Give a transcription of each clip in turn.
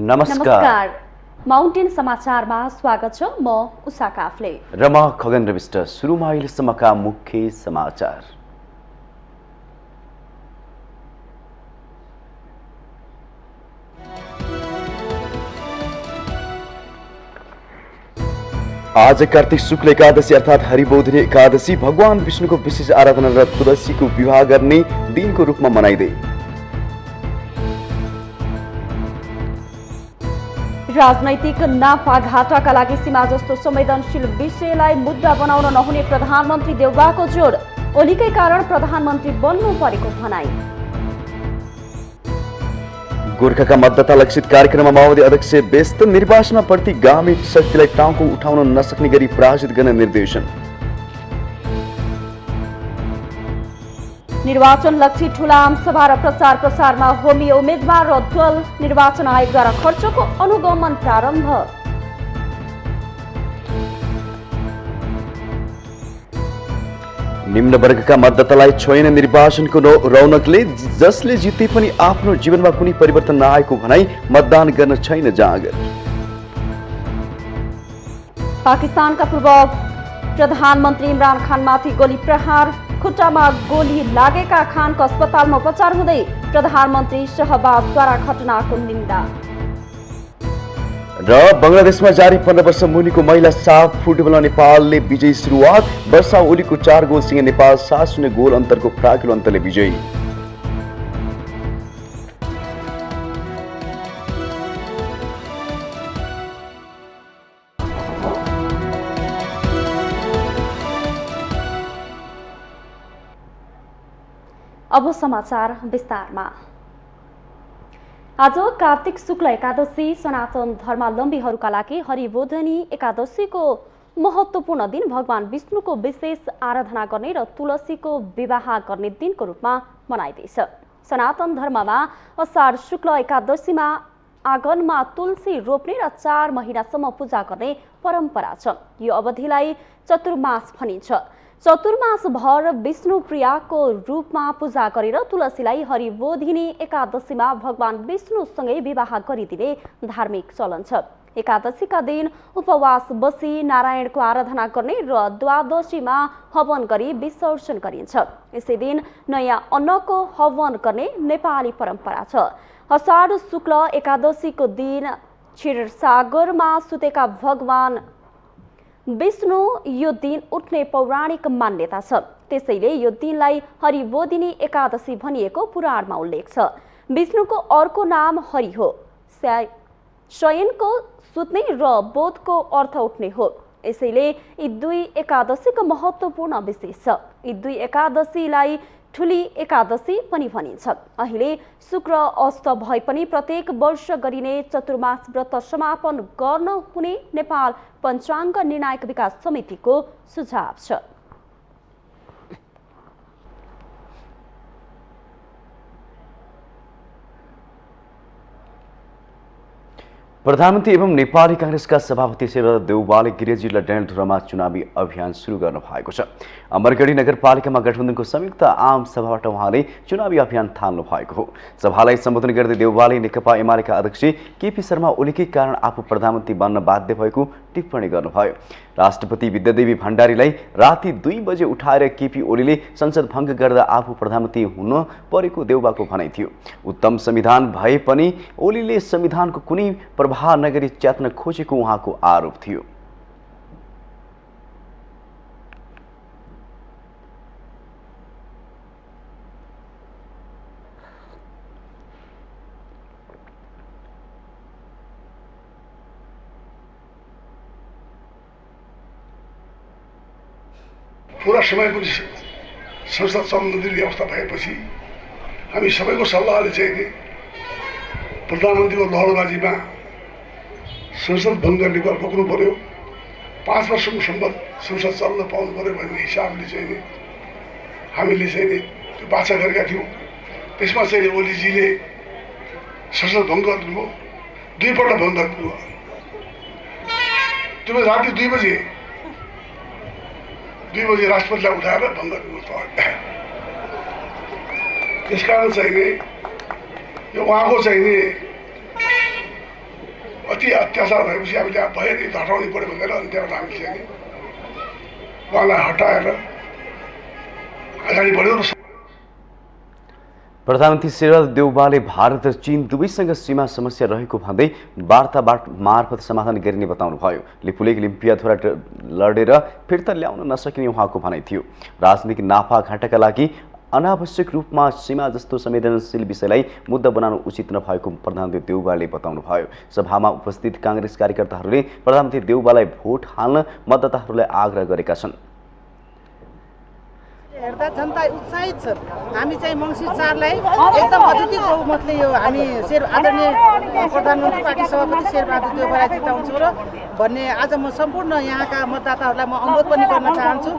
नमस्कार। माउन्टेन समाचारमा स्वागत छ। म उषा काफ्ले र म खगन रविष्ट। सुरुमा अहिलेसम्मका मुख्य समाचार। आज कार्तिक शुक्ल एकादशी अर्थात् हरिबोधिनी एकादशी भगवान विष्णुको विशेष आराधना र तुलसीको विवाह गर्ने दिनको रूपमा मनाइँदै राजनैतिक नाफाघाटाका लागि सीमा जस्तो संवेदनशील विषयलाई मुद्दा बनाउन नहुने प्रधानमन्त्री देउवाको जोड। ओलीकै कारण प्रधानमन्त्री बन्नु परेको भनाई। गोर्खाका मतदाता लक्षित कार्यक्रममा माओवादी अध्यक्ष व्यस्त। निर्वाचनमा प्रतिगामी शक्तिलाई टाउको उठाउन नसक्ने गरी पराजित गर्न निर्देशन। निर्वाचन लक्षी ठूला आमसभा र प्रचार प्रसारमा होमी उम्मेद्वार र दल। निर्वाचन आयोगद्वारा खर्चको अनुगमन प्रारम्भ। निम्न वर्गका मतदातालाई छोएन निर्वाचनको रौनकले। जसले जिते पनि आफ्नो जीवनमा कुनै परिवर्तन नआएको भनाई। मतदान गर्न छैन जाँगर। पाकिस्तानका पूर्व प्रधानमन्त्री इमरान खानमाथि गोली प्रहार। खुट्टामा गोली लागेका खानको अस्पतालमा उपचार हुँदै प्रधानमन्त्री शहबाजद्वारा घटनाको निन्दा। र बंगलादेशमा जारी 15 वर्ष मुनिको महिला साफ फुटबलमा नेपालले विजयी सुरुवात। वर्षा ओलीको 4 गोलसँग नेपाल 7-0 गोल अन्तरको फ्राकिलो अन्तरले विजयी। अब समाचार विस्तारमा। आज कार्तिक शुक्ल एकादशी सनातन धर्मावलम्बीहरूका लागि हरिबोधिनी एकादशीको महत्त्वपूर्ण दिन भगवान विष्णुको विशेष आराधना गर्ने र तुलसीको विवाह गर्ने दिनको रूपमा मनाइँदैछ। सनातन धर्ममा असार शुक्ल एकादशीमा आँगनमा तुलसी रोप्ने र 4 महिनासम्म पूजा गर्ने परम्परा छ। यो अवधिलाई चतुर्मास भनिन्छ। चतुर्मास भर विष्णु प्रियाको रूपमा पूजा गरेर तुलसीलाई हरिबोधिनी एकादशीमा भगवान विष्णुसँगै विवाह गरिदिने धार्मिक चलन छ। एकादशीका दिन उपवास बसी नारायणको आराधना गर्ने र द्वादशीमा हवन गरी विसर्जन गरिन्छ। यसै दिन नयाँ अन्नको हवन गर्ने नेपाली परम्परा छ। असार शुक्ल एकादशीको दिन क्षीरसागरमा सुतेका भगवान विष्णु यो दिन उठ्ने पौराणिक मान्यता छ। त्यसैले यो दिनलाई हरिबोधिनी एकादशी भनिएको पुराणमा उल्लेख छ। विष्णुको अर्को नाम हरि हो। शयनको सुत्ने र बोधको अर्थ उठ्ने हो। यसैले यी दुई एकादशीको महत्त्वपूर्ण विशेष छ। यी दुई एकादशीलाई ठुली एकादशी पनि भनिन्छ। अहिले शुक्र अस्त भए पनि प्रत्येक वर्ष गरिने चतुर्मास व्रत समापन गर्न हुने नेपाल पञ्चाङ्ग निर्णायक विकास समितिको सुझाव छ। प्रधानमन्त्री एवं नेपाली कांग्रेसका सभापति शेरबहादुर देउवाले गृह जिल्ला डडेलधुरामा चुनावी अभियान सुरु गर्नु भएको छ। अमरगढी नगरपालिकामा गठबन्धनको संयुक्त आम सभाबाट उहाँले चुनावी अभियान थाल्नु भएको हो। सभालाई सम्बोधन गर्दै देउवाले नेकपा एमालेका अध्यक्ष केपी शर्मा ओलीकै कारण आफू प्रधानमन्त्री बन्न बाध्य भएको टिप्पणी गर्नुभयो। राष्ट्रपति विद्यादेवी भण्डारीलाई राति 2 बजे उठाएर केपी ओलीले संसद भङ्ग गर्दा आफू प्रधानमन्त्री हुन परेको देउवाको भनाइ थियो। उत्तम संविधान भए पनि ओलीले संविधानको कुनै प्रभाव नगरी च्यात्न खोजेको उहाँको आरोप थियो। पूरा समय पनि संसद सम्बन्धी व्यवस्था भएपछि हामी सबैको सल्लाहले चाहिँ प्रधानमन्त्रीको लहरबाजीमा संसद भङ्ग गर्ने कुरा रोक्नु पर्यो। 5 वर्षसम्म संसद चल्न पाउनु पर्यो भन्ने हिसाबले चाहिँ हामीले चाहिँ त्यो बाछा गरेका थियौँ। त्यसमा चाहिँ ओलीजीले संसद भङ्ग गर्नुभयो। 2 पल्ट भङ्ग गर्नुभयो। त्यो राति 2 बजे राष्ट्रपतिलाई उठाएर भङ्ग गर्नुभयो। त्यसकारण चाहिँ यो उहाँको चाहिँ यति अत्याचार भएपछि हामीले भयो नि हटाउनै पऱ्यो भनेर अनि त्यहाँबाट हामीले चाहिँ उहाँलाई हटाएर अगाडि बढ्यौँ र प्रधानमन्त्री शेरबहादुर देउवाले भारत र चीन दुवैसँग सीमा समस्या रहेको भन्दै वार्ताबाट मार्फत समाधान गरिने बताउनुभयो। लिपुलेख लिम्पियाद्वारा लडेर फिर्ता ल्याउन नसकिने उहाँको भनाइ थियो। राजनीतिक नाफाघाटाका लागि अनावश्यक रूपमा सीमा जस्तो संवेदनशील विषयलाई मुद्दा बनाउनु उचित नभएको प्रधानमन्त्री देउवाले बताउनुभयो। सभामा उपस्थित काङ्ग्रेस कार्यकर्ताहरूले प्रधानमन्त्री देउवालाई भोट हाल्न मतदाताहरूलाई आग्रह गरेका छन्। हेर्दा जनता उत्साहित छ। हामी चाहिँ मङ्सिर 4 लाई एकदम अत्यधिक बहुमतले यो हामी आदरणीय प्रधानमन्त्री पार्टी सभापति शेरबहादुर देउवालाई जिताउँछौँ र भन्ने आज म सम्पूर्ण यहाँका मतदाताहरूलाई म अनुरोध पनि गर्न चाहन्छु।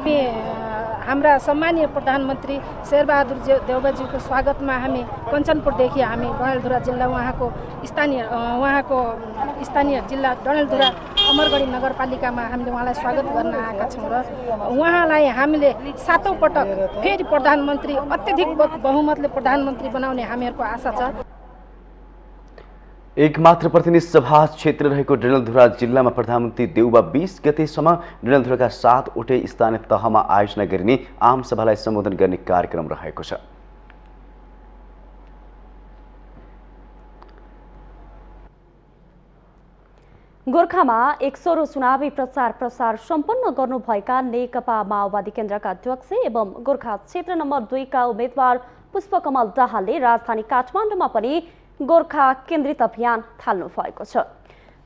हाम्रा सम्मानीय प्रधानमन्त्री शेरबहादुर देउवाजीको स्वागतमा हामी कञ्चनपुरदेखि हामी डडेलधुरा जिल्ला उहाँको स्थानीय जिल्ला डडेलधुरा अमरगढी नगरपालिकामा हामीले उहाँलाई स्वागत गर्न आएका छौँ र उहाँलाई हामीले 7औं पटक फेरि प्रधानमन्त्री अत्यधिक बहुमतले प्रधानमन्त्री बनाउने हामीहरूको आशा छ। एकमात्र प्रतिनिधि सभा क्षेत्र रहेको डडेलधुरा जिल्लामा प्रधानमन्त्री देउवा 20 गतेसम्म डडेलधुराका 7वटै स्थानीय तहमा आयोजना गरिने आम सभालाई सम्बोधन गर्ने कार्यक्रम रहेको छ। गोर्खामा 100 चुनावी प्रचार सम्पन्न गर्नुभएका नेकपा माओवादी केन्द्रका अध्यक्ष एवं गोर्खा क्षेत्र नम्बर 2 का उम्मेद्वार पुष्पकमल दाहालले राजधानी काठमाडौँमा पनि गोर्खा केन्द्रित अभियान थाल्नु भएको छ।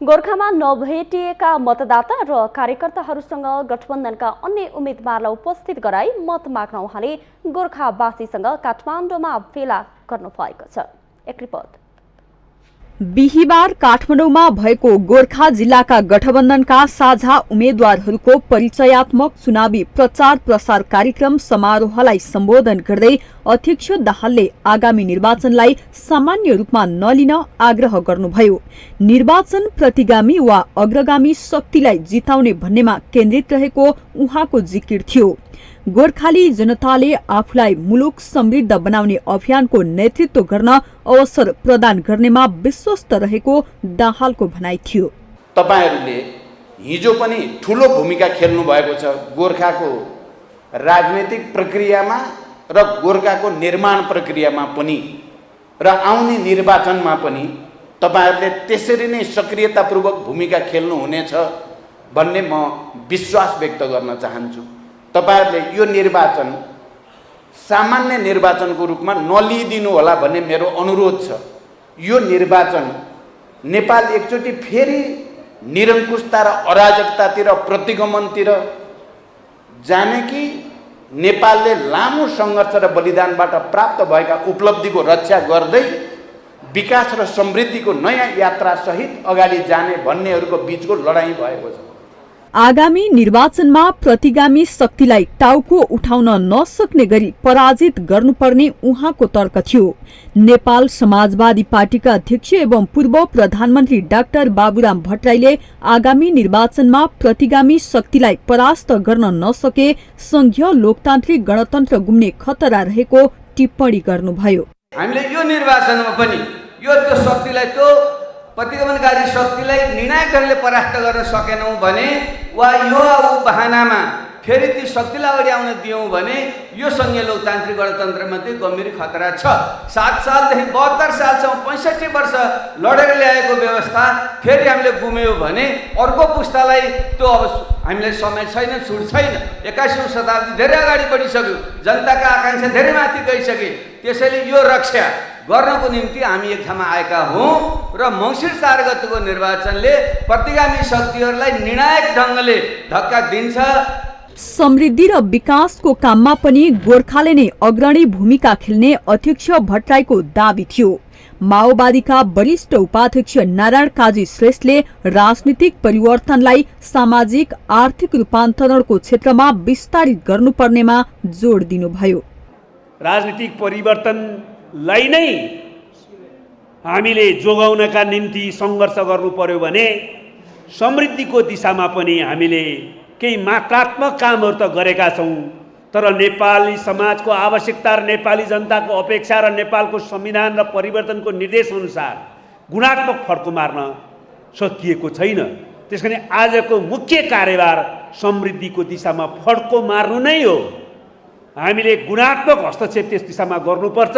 गोर्खामा नभेटिएका मतदाता र कार्यकर्ताहरूसँग गठबन्धनका अन्य उम्मेद्वारलाई उपस्थित गराई मत माग्न उहाँले गोर्खावासीसँग काठमाडौँमा भेला गर्नु भएको छ। एक रिपोर्ट। बिहिबार काठमाडौँमा भएको गोर्खा जिल्लाका गठबन्धनका साझा उम्मेद्वारहरूको परिचयात्मक चुनावी प्रचार प्रसार कार्यक्रम समारोहलाई सम्बोधन गर्दै अध्यक्ष दाहालले आगामी निर्वाचनलाई सामान्य रूपमा नलिन आग्रह गर्नुभयो। निर्वाचन प्रतिगामी वा अग्रगामी शक्तिलाई जिताउने भन्नेमा केन्द्रित रहेको उहाँको जिकिर थियो। गोर्खाली जनताले आफूलाई मुलुक समृद्ध बनाउने अभियानको नेतृत्व गर्न अवसर प्रदान गर्नेमा विश्वस्त रहेको दाहालको भनाइ थियो। तपाईहरुले हिजो पनि ठूलो भूमिका खेल्नु भएको छ गोर्खाको राजनीतिक प्रक्रियामा र गोर्खाको निर्माण प्रक्रियामा पनि र आउने निर्वाचनमा पनि तपाईहरुले त्यसरी नै सक्रियतापूर्वक भूमिका खेल्नु हुनेछ भन्ने म विश्वास व्यक्त गर्न चाहन्छु। तपाईहरुले यो निर्वाचन सामान्य निर्वाचनको रूपमा नलिदिनु होला भन्ने मेरो अनुरोध छ। यो निर्वाचन नेपाल एकचोटि फेरि निरङ्कुशता र अराजकतातिर प्रतिगमनतिर जाने कि नेपालले लामो सङ्घर्ष र बलिदानबाट प्राप्त भएका उपलब्धिको रक्षा गर्दै विकास र समृद्धिको नयाँ यात्रा सहित अगाडि जाने भन्नेहरूको बीचको लडाईँ भएको छ। आगामी निर्वाचनमा प्रतिगामी शक्तिलाई टाउको उठाउन नसक्ने गरी पराजित गर्नुपर्ने उहाँको तर्क थियो। नेपाल समाजवादी पार्टीका अध्यक्ष एवं पूर्व प्रधानमन्त्री डाक्टर बाबुराम भट्टराईले आगामी निर्वाचनमा प्रतिगामी शक्तिलाई परास्त गर्न नसके संघीय लोकतान्त्रिक गणतन्त्र गुम्ने खतरा रहेको टिप्पणी गर्नुभयो। हामीले यो निर्वाचनमा पनि यो त्यो शक्तिलाई त्यो प्रतिगमनकारी शक्तिलाई निर्णायक ढङ्गले परास्त गर्न सकेनौं भने वा यो बहानामा फेरि ती शक्तिलाई अगाडि आउन दियौं भने यो संघीय लोकतान्त्रिक गणतन्त्रमाथि गम्भीर खतरा छ। 7 सालदेखि 72 सालसम्म 65 वर्ष लडेर ल्याएको व्यवस्था फेरि हामीले गुम्यौं भने अर्को पुस्तालाई त्यो अब हामीले समय छैन, छुट छैन। 21औं शताब्दी धेरै अगाडि बढिसक्यो, जनताका आकांक्षा धेरै माथि गइसके। त्यसैले यो रक्षा गर्नको निम्ति हामी एक ठाउँमा आएका हौं र मङ्सिर 4 गतेको निर्वाचनले प्रतिगामी शक्तिहरूलाई निर्णायक ढङ्गले धक्का दिन्छ। समृद्धि र विकासको काममा पनि गोर्खाले नै अग्रणी भूमिका खेल्ने अध्यक्ष भट्टराईको दाबी थियो। माओवादीका वरिष्ठ उपाध्यक्ष नारायण काजी श्रेष्ठले राजनीतिक परिवर्तनलाई सामाजिक आर्थिक रूपान्तरणको क्षेत्रमा विस्तारित गर्नुपर्नेमा जोड दिनुभयो। राजनीतिक परिवर्तनलाई नै हामीले जोगाउनका निम्ति सङ्घर्ष गर्नु पर्यो भने समृद्धिको दिशामा पनि हामीले केही मात्रात्मक कामहरू त गरेका छौं, तर नेपाली समाजको आवश्यकता र नेपाली जनताको अपेक्षा र नेपालको संविधान र परिवर्तनको निर्देश अनुसार गुणात्मक फड्को मार्न सकिएको छैन। त्यस कारण आजको मुख्य कार्यभार समृद्धिको दिशामा फड्को मार्नु नै हो। हामीले गुणात्मक हस्तक्षेप त्यस दिशामा गर्नुपर्छ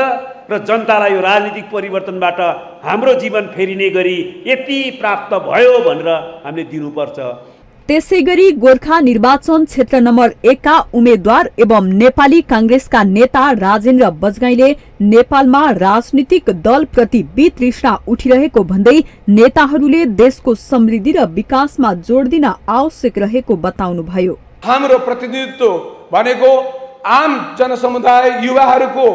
र जनतालाई यो राजनीतिक परिवर्तनबाट हाम्रो जीवन फेरिने गरी यति प्राप्त भयो भनेर हामीले दिनुपर्छ। त्यसैगरी गोर्खा निर्वाचन क्षेत्र नम्बर 1 का उम्मेद्वार एवं नेपाली कांग्रेसका नेता राजेन्द्र बजगाईले नेपालमा राजनीतिक दल प्रति वितृष्णा उठिरहेको भन्दै नेताहरूले देशको समृद्धि र विकासमा जोड दिन आवश्यक रहेको बताउनुभयो। हाम्रो प्रतिनिधित्व भनेको आम जनसमुदाय युवाहरूको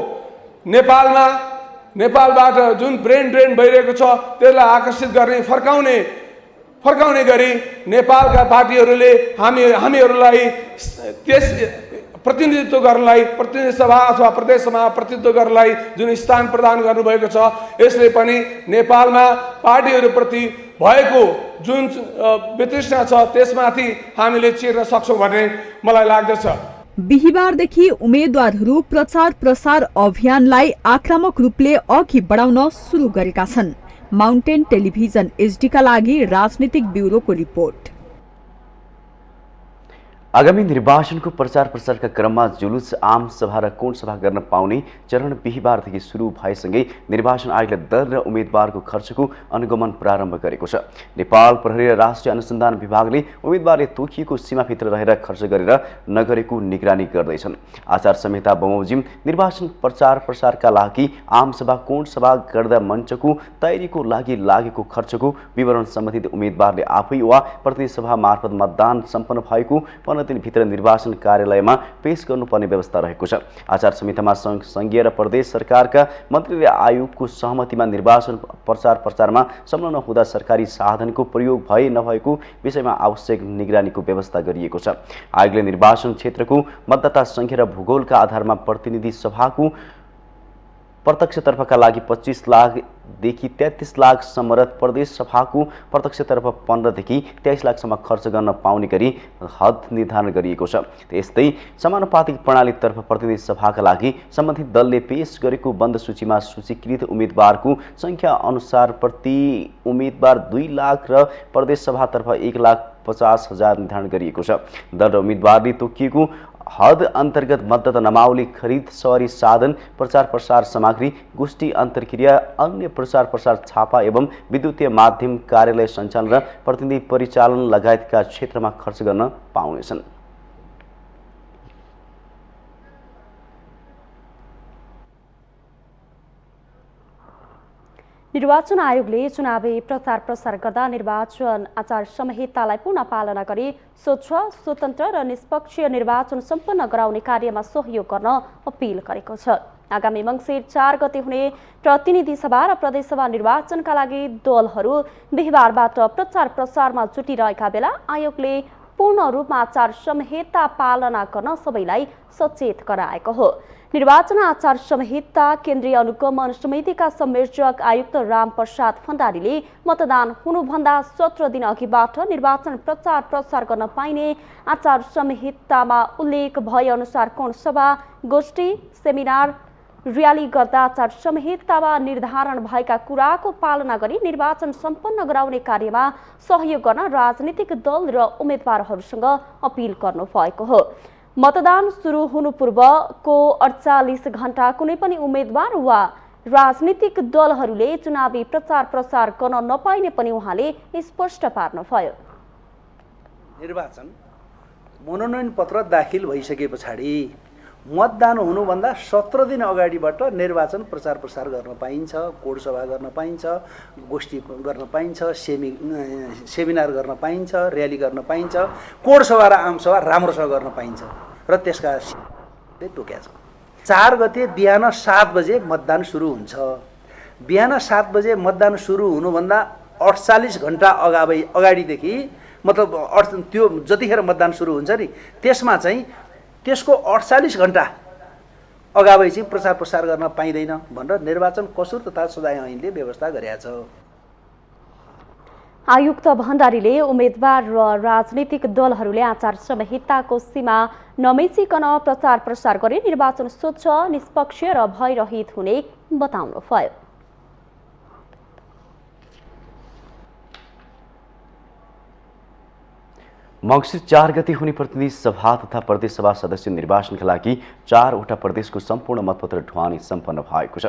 नेपालबाट जुन ब्रेन ड्रेन भइरहेको छ त्यसलाई आकर्षित गर्ने फर्काउने गरी नेपालका पार्टीहरूले हामीहरूलाई त्यस प्रतिनिधित्व गर्नलाई प्रतिनिधि सभा अथवा प्रदेश सभा प्रतिनिधित्व गर्नलाई जुन स्थान प्रदान गर्नुभएको छ यसले पनि नेपालमा पार्टीहरूप्रति भएको जुन वितृष्णा छ त्यसमाथि हामीले चिर्न सक्छौँ भन्ने मलाई लाग्दछ। बिहिबारदेखि उम्मेद्वारहरू प्रचार प्रसार अभियानलाई आक्रामक रूपले अघि बढाउन सुरु गरेका छन्। माउन्टेन टेलिभिजन एचडी का लागि राजनीतिक ब्युरोको रिपोर्ट। आगामी निर्वाचनको प्रचार प्रसारका क्रममा जुलुस आम सभा र कोण सभा गर्न पाउने चरण बिहिबारदेखि सुरु भएसँगै निर्वाचन आयोगले दल र उम्मेद्वारको खर्चको अनुगमन प्रारम्भ गरेको छ। नेपाल प्रहरी र राष्ट्रिय अनुसन्धान विभागले उम्मेद्वारले तोकिएको सीमाभित्र रहेर खर्च गरेर नगरेको निगरानी गर्दैछन्। आचार संहिता बमोजिम निर्वाचन प्रचार प्रसारका लागि आम सभा कोण सभा गर्दा मञ्चको तयारीको लागि लागेको खर्चको विवरण सम्बन्धित उम्मेद्वारले आफै वा प्रतिनिधि सभा मार्फत मतदान सम्पन्न भएको 15 दिनभित्र निर्वाचन कार्यालयमा पेश गर्नुपर्ने व्यवस्था रहेको छ। आचार संहितामा संघीय र प्रदेश सरकारका मन्त्री र आयोगको सहमतिमा निर्वाचन प्रचार प्रसारमा संलग्न हुँदा सरकारी साधनको प्रयोग भए नभएको विषयमा आवश्यक निगरानीको व्यवस्था गरिएको छ। आयोगले निर्वाचन क्षेत्रको मतदाता संख्या र भूगोलका आधारमा प्रतिनिधि सभाको प्रत्यक्षतर्फका लागि 25 लाखदेखि 33 लाखसम्म र प्रदेश सभाको प्रत्यक्षतर्फ 15देखि 23 लाखसम्म खर्च गर्न पाउने गरी हद निर्धारण गरिएको छ। त्यस्तै समानुपातिक प्रणालीतर्फ प्रतिनिधि सभाका लागि सम्बन्धित दलले पेश गरेको बन्द सूचीमा सूचीकृत उम्मेद्वारको संख्या अनुसार प्रति उम्मेद्वार 2 लाख र प्रदेश सभातर्फ 1,50,000 निर्धारण गरिएको छ। दल र उम्मेद्वारले तोकिएको हद अन्तर्गत मतदाता नामावली खरिद सवारी साधन प्रचार प्रसार सामग्री गोष्ठी अन्तर्क्रिया अन्य प्रचार प्रसार छापा एवं विद्युतीय माध्यम कार्यालय सञ्चालन र प्रतिनिधि परिचालन लगायतका क्षेत्रमा खर्च गर्न पाउनेछन्। निर्वाचन आयोगले चुनावी प्रचार प्रसार गर्दा निर्वाचन आचार संहितालाई पूर्ण पालना गरी स्वच्छ स्वतन्त्र र निष्पक्ष निर्वाचन सम्पन्न गराउने कार्यमा सहयोग गर्न अपिल गरेको छ। आगामी मङ्सिर 4 गते हुने प्रतिनिधि सभा र प्रदेश सभा निर्वाचनका लागि दलहरू बिहिबारबाट प्रचार प्रसारमा जुटिरहेका बेला आयोगले पूर्ण रूपमा आचार संहिता पालना गर्न सबैलाई सचेत गराएको हो। निर्वाचन आचार संहिता केन्द्रीय अनुगमन समितिका संयोजक आयुक्त रामप्रसाद भण्डारीले मतदान हुनुभन्दा 17 दिन अघिबाट निर्वाचन प्रचार प्रसार गर्न पाइने आचार संहितामा उल्लेख भए अनुसार कोण सभा गोष्ठी सेमिनार र्याली गर्दा आचार संहितामा निर्धारण भएका कुराको पालना गरी निर्वाचन सम्पन्न गराउने कार्यमा सहयोग गर्न राजनीतिक दल र उम्मेद्वारहरूसँग अपिल गर्नु भएको हो। मतदान सुरु हुनु पूर्वको 48 घण्टा कुनै पनि उम्मेद्वार वा राजनीतिक दलहरूले चुनावी प्रचार प्रसार गर्न नपाइने पनि उहाँले स्पष्ट पार्नुभयो। निर्वाचन मनोनयन पत्र दाखिल भइसके पछाडि मतदान हुनुभन्दा 17 दिन अगाडिबाट निर्वाचन प्रचार प्रसार गर्न पाइन्छ, कोड सभा गर्न पाइन्छ, गोष्ठी गर्न पाइन्छ, सेमिनार गर्न पाइन्छ, र्याली गर्न पाइन्छ, कोड सभा र आम सभा राम्रोसँग गर्न पाइन्छ र त्यसका तोक्या छ। 4 गते बिहान 7 बजे मतदान सुरु हुन्छ। बिहान 7 बजे मतदान सुरु हुनुभन्दा 48 घण्टा अगाडिदेखि मतलब त्यो जतिखेर मतदान सुरु हुन्छ नि त्यसमा चाहिँ त्यसको 48 घण्टा अगावै चाहिँ प्रचार प्रसार गर्न पाइँदैन भनेर निर्वाचन कसुर तथा सजाय ऐनले व्यवस्था गरेको छ। आयुक्त भण्डारीले उम्मेद्वार र राजनीतिक दलहरूले आचार संहिताको सीमा नमेचिकन प्रचार प्रसार गरी निर्वाचन स्वच्छ निष्पक्ष र भयरहित हुने बताउनुभयो। मङ्सिर 4 गते हुने प्रतिनिधि सभा तथा प्रदेश सभा सदस्य निर्वाचनका लागि 4वटा प्रदेशको सम्पूर्ण मतपत्र ढुवानी सम्पन्न भएको छ।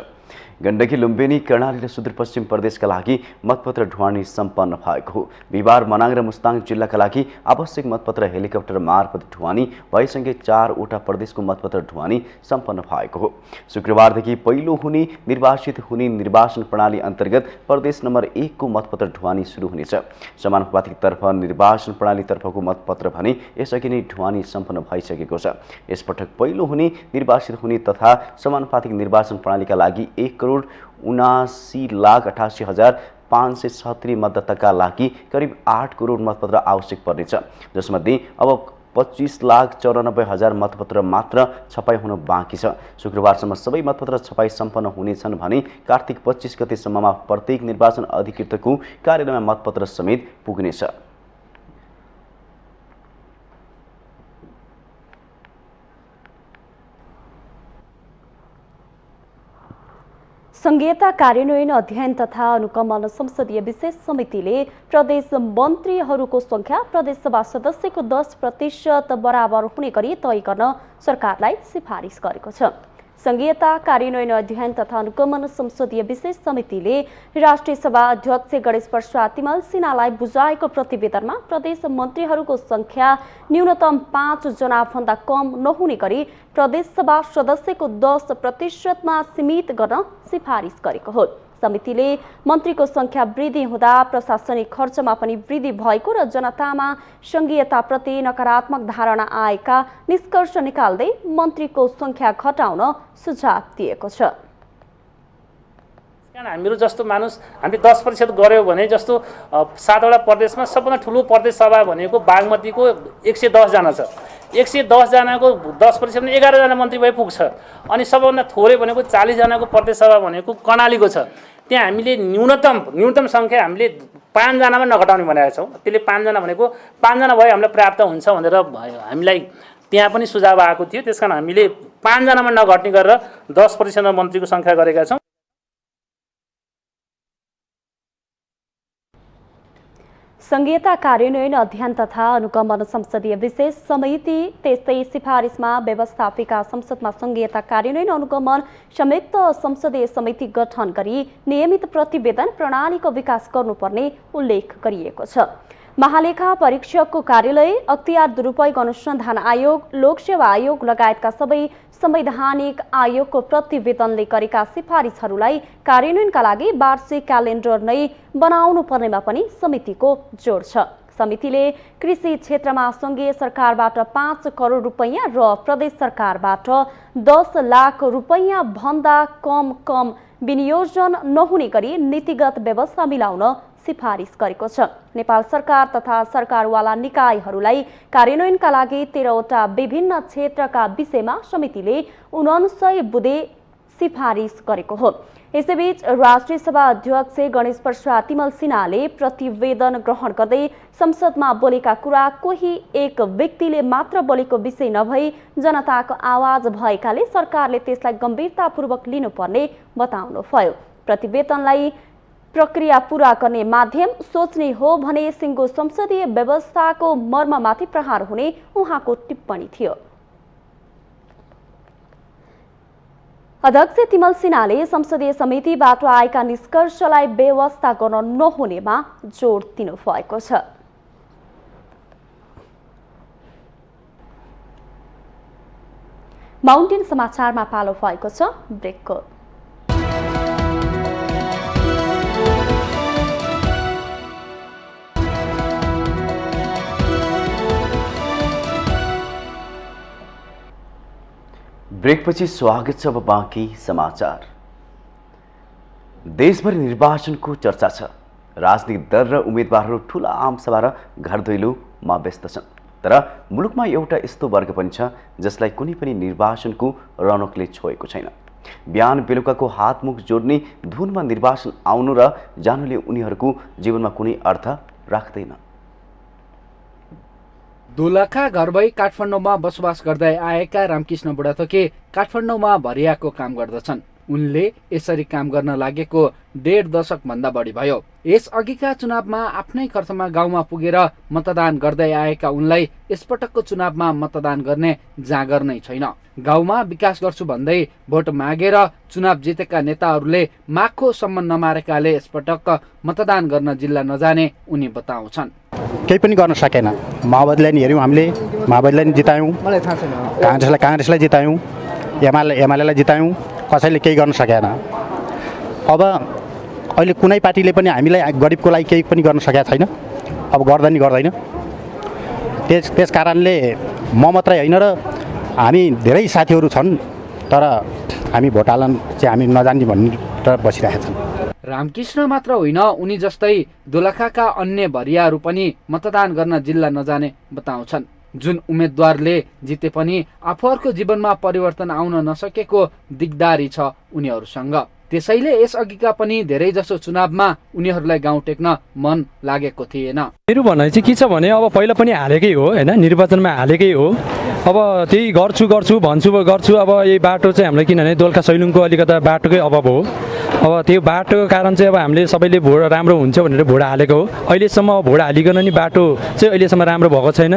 गण्डकी, लुम्बिनी, कर्णाली र सुदूरपश्चिम प्रदेशका लागि मतपत्र ढुवानी सम्पन्न भएको हो। बिहिबार मनाङ र मुस्ताङ जिल्लाका लागि आवश्यक मतपत्र हेलिकप्टर मार्फत ढुवानी भएसँगै 4वटा प्रदेशको मतपत्र ढुवानी सम्पन्न भएको हो। शुक्रबारदेखि पहिलो हुने निर्वाचित हुने निर्वाचन प्रणाली अन्तर्गत प्रदेश नम्बर 1 को मतपत्र ढुवानी सुरु हुनेछ। समानुपातिक तर्फ निर्वाचन प्रणाली तर्फको मतपत्र भने यसअघि नै ढुवानी सम्पन्न भइसकेको छ। यसपटक पहिलो हुने निर्वाचित हुने तथा समानुपातिक निर्वाचन प्रणालीका लागि 1,79,88,576 मतदाताका लागि करिब 8 करोड मतपत्र आवश्यक पर्नेछ, जसमध्ये अब 25,94,000 मतपत्र मात्र छपाई हुन बाँकी छ। शुक्रबारसम्म सबै मतपत्र छपाई सम्पन्न हुनेछन् भने कार्तिक 25 गतेसम्ममा प्रत्येक निर्वाचन अधिकृतको कार्यालयमा मतपत्र समेत पुग्नेछ। संघीयता कार्यान्वयन अध्ययन तथा अनुगमन संसदीय विशेष समितिले प्रदेश मन्त्रीहरूको संख्या प्रदेश सभा सदस्यको 10% बराबर हुने गरी तय गर्न सरकारलाई सिफारिस गरेको छ। संघीयता कार्यान्वयन अध्ययन तथा अनुगमन संसदीय विशेष समितिले राष्ट्रिय सभा अध्यक्ष गणेश प्रसाद तिमल सिन्हालाई बुझाएको प्रतिवेदनमा प्रदेश मन्त्रीहरूको संख्या न्यूनतम 5 जना भन्दा कम नहुने गरी प्रदेश सभा सदस्यको 10% सीमित गर्न सिफारिस गरेको हो। समितिले मन्त्रीको संख्या वृद्धि हुँदा प्रशासनिक खर्चमा पनि वृद्धि भएको र जनतामा संघीयताप्रति नकारात्मक धारणा आएका निष्कर्ष निकाल्दै मन्त्रीको संख्या घटाउन सुझाव दिएको छ। हामीहरू जस्तो मानुस हामीले 10% गर्यो भने जस्तो 7वटा प्रदेशमा सबभन्दा ठुलो प्रदेश सभा भनेको बागमतीको 110 जना छ। 110 जनाको 10% भने 11 जना मन्त्री भए पुग्छ। अनि सबभन्दा थोरै भनेको 40 जनाको प्रदेश सभा भनेको कर्णालीको छ। त्यहाँ हामीले न्यूनतम संख्या हामीले 5 जनामा नघटाउने भनेका छौँ। त्यसले 5 जना भनेको 5 जना भए हामीलाई पर्याप्त हुन्छ भनेर हामीलाई त्यहाँ पनि सुझाव आएको थियो। त्यसकारण हामीले 5 जनामा नघट्ने गरेर 10% मन्त्रीको संख्या गरेका छौँ। संघीयता कार्यान्वयन अध्ययन तथा अनुगमन संसदीय विशेष समिति त्यस्तै सिफारिसमा व्यवस्थापिका संसदमा संघीयता कार्यान्वयन अनुगमन संयुक्त संसदीय समिति गठन गरी नियमित प्रतिवेदन प्रणालीको विकास गर्नुपर्ने उल्लेख गरिएको छ। महालेखा परीक्षकको कार्यालय, अख्तियार दुरुपयोग अनुसन्धान आयोग, लोकसेवा आयोग लगायतका सबै संवैधानिक आयोगको प्रतिवेदनले गरेका सिफारिसहरूलाई कार्यान्वयनका लागि वार्षिक क्यालेन्डर नै बनाउनु पर्नेमा पनि समितिको जोड छ। समितिले कृषि क्षेत्रमा संघीय सरकारबाट 5 करोड रुपैयाँ र प्रदेश सरकारबाट 10 लाख रुपैयाँ भन्दा कम विनियोजन नहुने गरी नीतिगत व्यवस्था मिलाउन सिफारिस गरेको छ। नेपाल सरकार तथा सरकारवाला निकायहरूलाई कार्यान्वयनका लागि 13वटा विभिन्न क्षेत्रका विषयमा समितिले 49 बुँदे सिफारिस गरेको हो। यसैबीच राष्ट्रिय सभा अध्यक्ष गणेश प्रसाद तिमल सिन्हाले प्रतिवेदन ग्रहण गर्दै संसदमा बोलेका कुरा कोही एक व्यक्तिले मात्र बोलेको विषय नभई जनताको आवाज भएकाले सरकारले त्यसलाई गम्भीरतापूर्वक लिनुपर्ने बताउनुभयो। प्रतिवेदनलाई प्रक्रिया पूरा गर्ने माध्यम सोच्ने हो भने सिङ्गो संसदीय व्यवस्थाको मर्ममाथि प्रहार हुने उहाँको टिप्पणी थियो। अध्यक्ष तिमल सिन्हाले संसदीय समितिबाट आएका निष्कर्षलाई व्यवस्था गर्न नहुनेमा जोड दिनुभएको छ। माउन्टेन समाचारमा पालो भएको छ ब्रेकको। ब्रेकपछि स्वागत छ। अब बाँकी समाचार। देशभरि निर्वाचनको चर्चा छ। राजनीतिक दल र उम्मेदवारहरू ठुला आमसभा र घर दैलोमा व्यस्त छन्। तर मुलुकमा एउटा यस्तो वर्ग पनि छ जसलाई कुनै पनि निर्वाचनको रौनकले छोएको छैन। बिहान बेलुकाको हातमुख जोड्ने धुनमा निर्वाचन आउनु र जानुले उनीहरूको जीवनमा कुनै अर्थ राख्दैन। दोलखा घर भई काठमाडौँमा बसोबास गर्दै आएका रामकृष्ण बुढाथोकी काठमाडौँमा भरियाको काम गर्दछन्। उनले यसरी काम गर्न लागेको 1.5 दशकभन्दा बढी भयो। यसअघिका चुनावमा आफ्नै खर्चमा गाउँमा पुगेर मतदान गर्दै आएका उनलाई यसपटकको चुनावमा मतदान गर्ने जाँगर नै छैन। गाउँमा विकास गर्छु भन्दै भोट मागेर चुनाव जितेका नेताहरूले माखोसम्म नमारेकाले यसपटक मतदान गर्न जिल्ला नजाने उनी बताउँछन्। केही पनि गर्न सकेन। माओवादीलाई नि हेऱ्यौँ, हामीले माओवादीलाई नि जितायौँ, काङ्ग्रेसलाई जितायौँ, एमालेलाई जितायौँ, कसैले केही गर्न सकेन। अब अहिले कुनै पार्टीले पनि हामीलाई गरिबको लागि केही पनि गर्न सकेको छैन, अब गर्दैन। त्यस कारणले म मात्रै होइन र हामी धेरै साथीहरू छन्, तर हामी भोट हाल्न चाहिँ हामी नजान्ने भनेर बसिरहेका छन्। रामकृष्ण मात्र होइन, उनी जस्तै दोलखाका अन्य भरियाहरू पनि मतदान गर्न जिल्ला नजाने बताउँछन्। जुन उम्मेदवारले जिते पनि आफूहरूको जीवनमा परिवर्तन आउन नसकेको दिगदारी छ उनीहरूसँग। त्यसैले यसअघिका पनि धेरै जसो चुनावमा उनीहरूलाई गाउँ टेक्न मन लागेको थिएन। मेरो भनाइ चाहिँ के छ भने अब पहिला पनि हालेकै हो हैन, निर्वाचनमा हालेकै हो। अब त्यही गर्छु अब यही बाटो चाहिँ हामीलाई किनभने दोलखा सैलुङको अलिकता बाटोकै अभाव हो। अब त्यो बाटोको कारण चाहिँ अब हामीले सबैले भोट राम्रो हुन्छ भनेर भोट हालेको हो। अहिलेसम्म भोट हालिकन नि बाटो चाहिँ अहिलेसम्म राम्रो भएको छैन।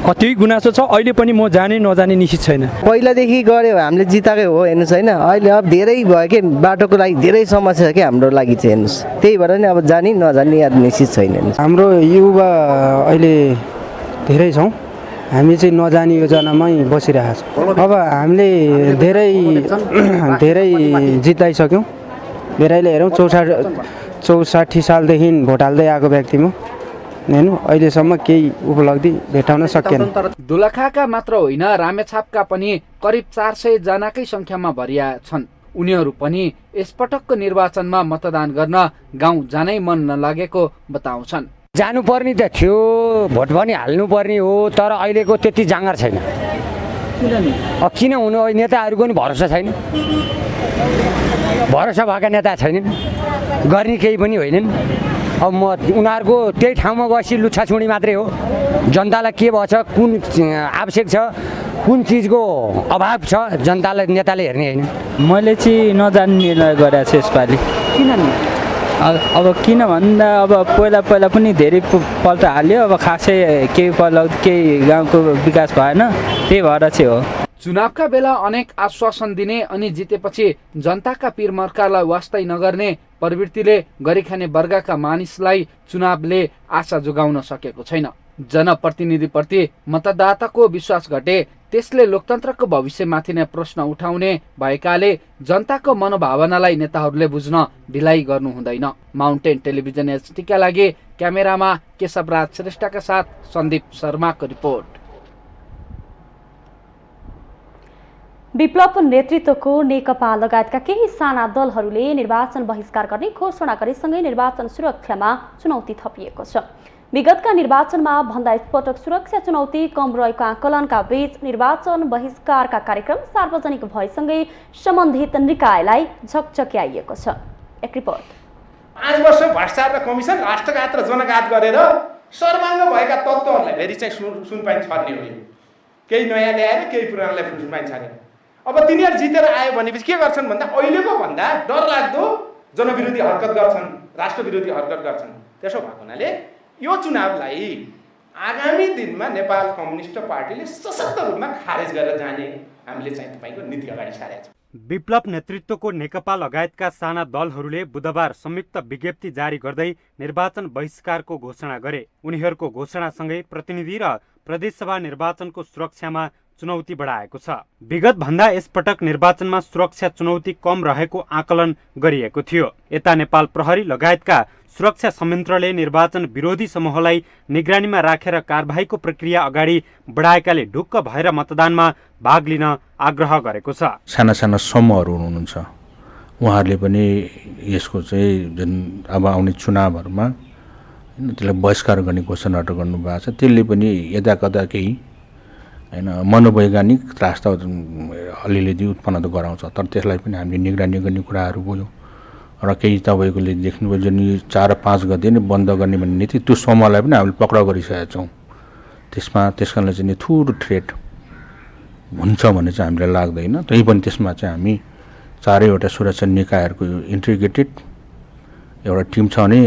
त्यही गुनासो छ। अहिले पनि म जाने नजाने निश्चित छैन। पहिलादेखि गऱ्यो हामीले जिताकै हो हेर्नुहोस् होइन। अहिले अब धेरै भयो कि बाटोको लागि धेरै समस्या छ कि हाम्रो लागि चाहिँ हेर्नुहोस्। त्यही भएर नि अब जाने नजाने याद निश्चित छैन। हाम्रो युवा अहिले धेरै छौँ, हामी चाहिँ नजाने योजनामै बसिरहेको छौँ। अब हामीले धेरै जिताइसक्यौँ। धेरैले हेरौँ 64 सालदेखि भोट हाल्दै आएको व्यक्ति म हैन, अहिलेसम्म केही उपलब्धि भेटाउन सकेन। दोलखाका मात्र होइन, रामेछापका पनि करिब 400 जनाकै संख्यामा भरिया छन्। उनीहरू पनि यसपटकको निर्वाचनमा मतदान गर्न गाउँ जानै मन नलागेको बताउँछन्। जानुपर्ने त थियो, भोट पनि हाल्नुपर्ने हो, तर अहिलेको त्यति जाँगर छैन। किन हुनु, नेताहरूको पनि भरोसा छैन। भरोसा भएका नेता छैनन्, गर्ने केही पनि होइनन्। अब म उनीहरूको त्यही ठाउँमा गएपछि लुच्छाछुडी मात्रै हो। जनतालाई के भएछ, कुन आवश्यक छ, कुन चिजको अभाव छ, जनतालाई नेताले हेर्ने होइन। मैले चाहिँ नजान्ने गरेको छु यसपालि। अब किन भन्दा अब पहिला पनि धेरै पल्ट हाल्यो, अब खासै केही गाउँको विकास भएन, त्यही भएर चाहिँ हो। चुनावका बेला अनेक आश्वासन दिने अनि जितेपछि जनताका पिरमर्कालाई वास्तै नगर्ने प्रवृत्तिले गरिखाने वर्गका मानिसलाई चुनावले आशा जोगाउन सकेको छैन। जनप्रतिनिधिप्रति मतदाताको विश्वास घटे, त्यसले लोकतन्त्रको भविष्यमाथि नै प्रश्न उठाउने भएकाले जनताको मनोभावनालाई नेताहरूले बुझ्न ढिलाइ गर्नु हुँदैन। माउन्टेन टेलिभिजन एचडीका लागि क्यामेरामा केशवराज श्रेष्ठका साथ सन्दीप शर्माको रिपोर्ट। विप्लव नेतृत्वको नेकपा लगायतका केही साना दलहरूले निर्वाचन बहिष्कार गर्ने घोषणा गरेसँगै निर्वाचन सुरक्षामा चुनौती थपिएको छ। विगतका निर्वाचनमा भन्दा यसपटक सुरक्षा चुनौती कम रहेको आकलनका बीच निर्वाचन बहिष्कारका कार्यक्रम सार्वजनिक भएसँगै सम्बन्धित निकायलाई झकझक्याइएको छ। एक रिपोर्ट। 5 वर्ष भ्रष्टाचार र कमिसन राष्ट्रघात र जनघात गरेर सर्वाङ्ग भएका तत्त्वहरूलाई फेरि चाहिँ सुनपाइन छर्ने हो। केही नयाँ ल्याएर केही पुरानोलाई सुनपाइन छर्ने। अब तिनीहरू जितेर आयो भनेपछि के गर्छन् भन्दा अहिलेको भन्दा डरलाग्दो जनविरोधी हरकत गर्छन्, राष्ट्रविरोधी हरकत गर्छन्। त्यसो भएको हुनाले यो चुनावलाई आगामी दिनमा नेपाल कम्युनिस्ट पार्टीले सशक्त रूपमा खारेज गरेर जाने हामीले चाहिँ तपाईँको नीति अगाडि सारेका छौँ। विप्लव नेतृत्वको नेकपा लगायतका साना दलहरूले बुधबार संयुक्त विज्ञप्ति जारी गर्दै निर्वाचन बहिष्कारको घोषणा गरे। उनीहरूको घोषणासँगै प्रतिनिधि र प्रदेशसभा निर्वाचनको सुरक्षामा चुनौती बढाएको छ। विगत भन्दा यसपटक निर्वाचनमा सुरक्षा चुनौती कम रहेको आकलन गरिएको थियो। यता नेपाल प्रहरी लगायतका सुरक्षा संयन्त्रले निर्वाचन विरोधी समूहलाई निगरानीमा राखेर कारबाहीको प्रक्रिया अगाडि बढाएकाले ढुक्क भएर मतदानमा भाग लिन आग्रह गरेको छ। साना साना समूहहरू हुनुहुन्छ, उहाँहरूले पनि यसको चाहिँ जुन अब आउने चुनावहरूमा त्यसलाई बहिष्कार गर्ने घोषणाहरू गर्नुभएको छ। त्यसले पनि यदाकदा केही होइन मनोवैज्ञानिक त्रास त अलिअलि उत्पन्न त गराउँछ, तर त्यसलाई पनि हामीले निगरानी गर्ने कुराहरू भयो र केही तपाईँकोले देख्नुभयो जुन 4-5 गते नै बन्द गर्ने भन्ने नीति, त्यो समूहलाई पनि हामीले पक्राउ गरिसकेका छौँ। त्यस कारणले चाहिँ ठुलो थ्रेट हुन्छ भन्ने चाहिँ हामीलाई लाग्दैन। त्यही पनि त्यसमा चाहिँ हामी चारैवटा सुरक्षा निकायहरूको इन्टिग्रेटेड एउटा टिम छ भने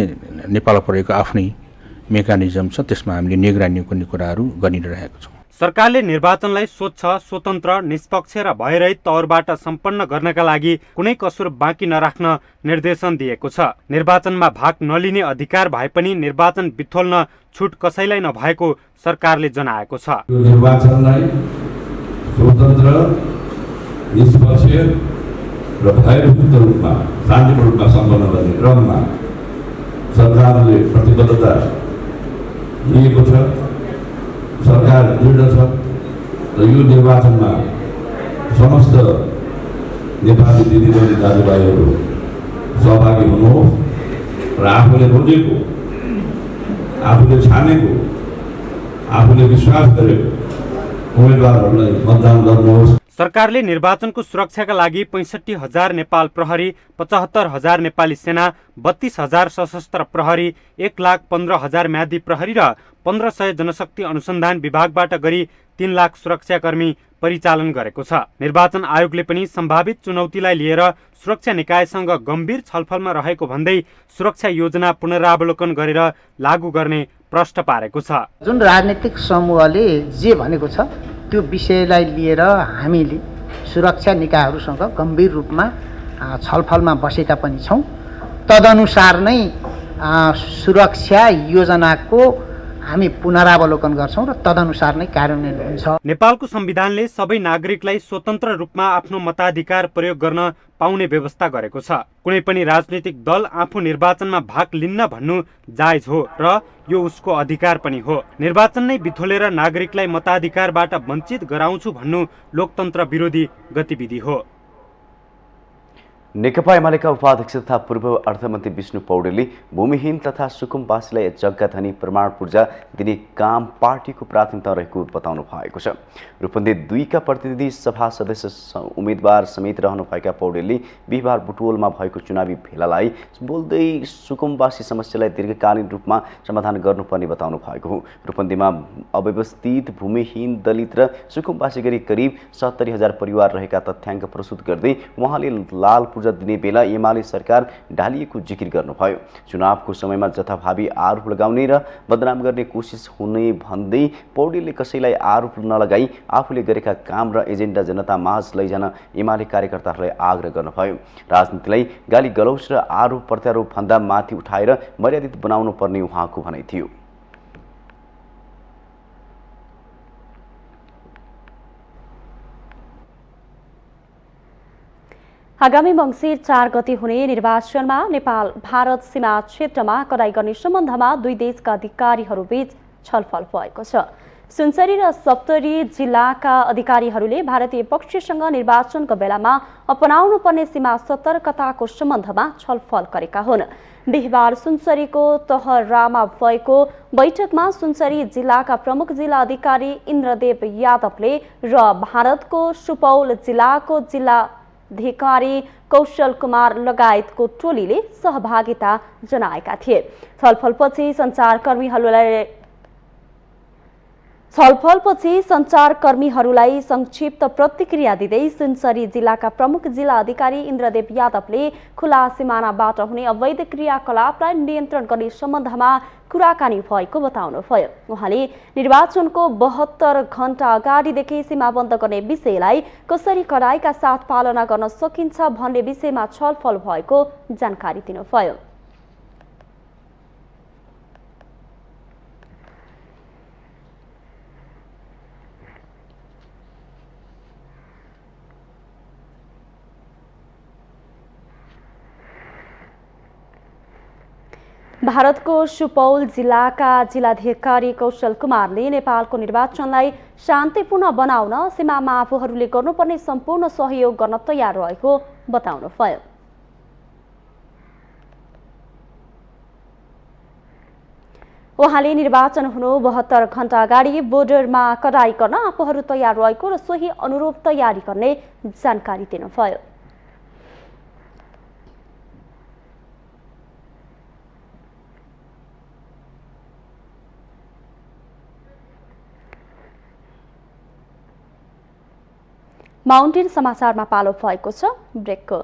नेपाल प्रहरीको आफ्नै मेकानिजम छ, त्यसमा हामीले निगरानी गर्ने कुराहरू गरिरहेका छौँ। सरकारले निर्वाचनलाई स्वच्छ, स्वतन्त्र, निष्पक्ष र भयरहित तौरबाट सम्पन्न गर्नका लागि कुनै कसुर बाँकी नराख्न निर्देशन दिएको छ। निर्वाचनमा भाग नलिने अधिकार भए पनि निर्वाचन बिथोल्न छुट कसैलाई नभएको सरकारले जनाएको छ। निर्वाचनलाई स्वतन्त्र, निष्पक्ष र भयमुक्त रूपमा शान्तिपूर्ण रूपमा सम्पन्न गर्ने क्रममा सरकारले प्रतिबद्धता लिएको छ। सरकार दृढ छ र यो निर्वाचनमा समस्त नेपाली दिदीबहिनी दाजुभाइहरू सहभागी हुनुहोस् र आफूले रोजेको, आफूले छानेको, आफूले विश्वास गरेको उम्मेदवारहरूलाई मतदान गर्नुहोस्। सरकारले निर्वाचनको सुरक्षाका लागि 65,000 नेपाल प्रहरी, 75,000 नेपाली सेना, 32,000 सशस्त्र प्रहरी, 1,15,000 म्यादी प्रहरी र 1,500 जनशक्ति अनुसन्धान विभागबाट गरी 3 लाख सुरक्षाकर्मी परिचालन गरेको छ। निर्वाचन आयोगले पनि सम्भावित चुनौतीलाई लिएर सुरक्षा निकायसँग गम्भीर छलफलमा रहेको भन्दै सुरक्षा योजना पुनरावलोकन गरेर लागू गर्ने प्रश्न पारेको छ। जुन राजनीतिक समूहले जे भनेको छ त्यो विषयलाई लिएर हामीले सुरक्षा निकायहरूसँग गम्भीर रूपमा छलफलमा बसेका पनि छौँ। तदनुसार नै सुरक्षा योजनाको हामी पुनरावलोकन गर्छौँ र तदनुसार नै कार्यान्वयन हुन्छ। नेपालको संविधानले सबै नागरिकलाई स्वतन्त्र रूपमा आफ्नो मताधिकार प्रयोग गर्न पाउने व्यवस्था गरेको छ। कुनै पनि राजनीतिक दल आफू निर्वाचनमा भाग लिन्न भन्नु जायज हो र यो उसको अधिकार पनि हो। निर्वाचन नै बिथोलेर नागरिकलाई मताधिकारबाट वञ्चित गराउँछु भन्नु लोकतन्त्र विरोधी गतिविधि हो। नेकपा एमालेका उपाध्यक्ष तथा पूर्व अर्थमन्त्री विष्णु पौडेलले भूमिहीन तथा सुकुम्बासीलाई जग्गा धनी प्रमाण पूर्जा दिने काम पार्टीको प्राथमिकता रहेको बताउनु भएको छ। रूपन्देही 2 का प्रतिनिधि सभा सदस्य उम्मेदवार समेत रहनुभएका पौडेलले बिहिबार बुटवलमा भएको चुनावी भेलालाई बोल्दै सुकुम्बासी समस्यालाई दीर्घकालीन रूपमा समाधान गर्नुपर्ने बताउनु भएको हो। रूपन्देहीमा अव्यवस्थित भूमिहीन दलित र सुकुम्बासी गरी करिब 70,000 परिवार रहेका तथ्याङ्क प्रस्तुत गर्दै उहाँले लाल पूर्जा दिने बेला एमाले सरकार ढालिएको जिकिर गर्नुभयो। चुनावको समयमा जथाभावी आरोप लगाउने र बदनाम गर्ने कोसिस हुने भन्दै पौडेलले कसैलाई आरोप नलगाई आफूले गरेका काम र एजेन्डा जनता माझ लैजान एमाले कार्यकर्ताहरूलाई आग्रह गर्नुभयो। राजनीतिलाई गाली गलौज र आरोप प्रत्यारोप भन्दा माथि उठाएर मर्यादित बनाउनु पर्ने उहाँको भनाइ थियो। आगामी मङ्सिर 4 गते हुने निर्वाचनमा नेपाल भारत सीमा क्षेत्रमा कडाई गर्ने सम्बन्धमा दुई देशका अधिकारीहरूबीच छलफल भएको छ। सुनसरी र सप्तरी जिल्लाका अधिकारीहरूले भारतीय पक्षसँग निर्वाचनको बेलामा अपनाउनु पर्ने सीमा सतर्कताको सम्बन्धमा छलफल गरेका हुन्। बिहिबार सुनसरीको तहरामा भएको बैठकमा सुनसरी जिल्लाका प्रमुख जिल्ला अधिकारी इन्द्रदेव यादवले र भारतको सुपौल जिल्लाको जिल्ला अधिकारी कौशल कुमार लगायतको टोलीले सहभागिता जनाएका थिए। छलफलपछि सञ्चारकर्मीहरूलाई संक्षिप्त प्रतिक्रिया दिँदै सुनसरी जिल्लाका प्रमुख जिल्ला अधिकारी इन्द्रदेव यादवले खुला सिमानाबाट हुने अवैध क्रियाकलापलाई नियन्त्रण गर्ने सम्बन्धमा कुराकानी भएको बताउनुभयो। उहाँले निर्वाचनको 72 घण्टा अगाडिदेखि सीमा बन्द गर्ने विषयलाई कसरी कडाइका साथ पालना गर्न सकिन्छ भन्ने विषयमा छलफल भएको जानकारी दिनुभयो। भारतको सुपौल जिल्लाका जिल्लाधिकारी कौशल कुमारले नेपालको निर्वाचनलाई शान्तिपूर्ण बनाउन सीमामा आफूहरूले गर्नुपर्ने सम्पूर्ण सहयोग गर्न तयार रहेको बताउनुभयो। उहाँले निर्वाचन हुनु 72 घण्टा अगाडि बोर्डरमा कडाई गर्न आफूहरू तयार रहेको र सोही अनुरूप तयारी गर्ने जानकारी दिनुभयो। माउन्टेन समाचारमा पालो भएको छ ब्रेकको।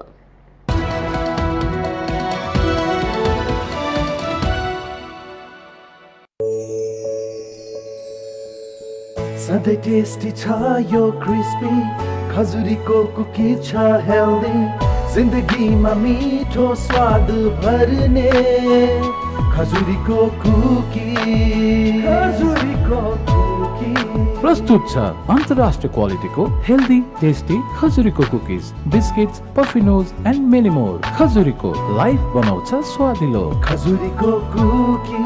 सधैँ टेस्टी छ यो क्रिस्पी खजुरीको कुकी छ हेल्दी जिन्दगीमा मिठो स्वाद भर्ने खजुरीको कुकी प्रस्तुत छ अन्तर्राष्ट्रिय क्वालिटीको हेल्दी टेस्टी खजुरीको कुकिज बिस्किट्स पफिनोज एन्ड मेनी मोर। खजुरीको लाइफ बनाउँछ स्वादिलो खजुरीको कुकी।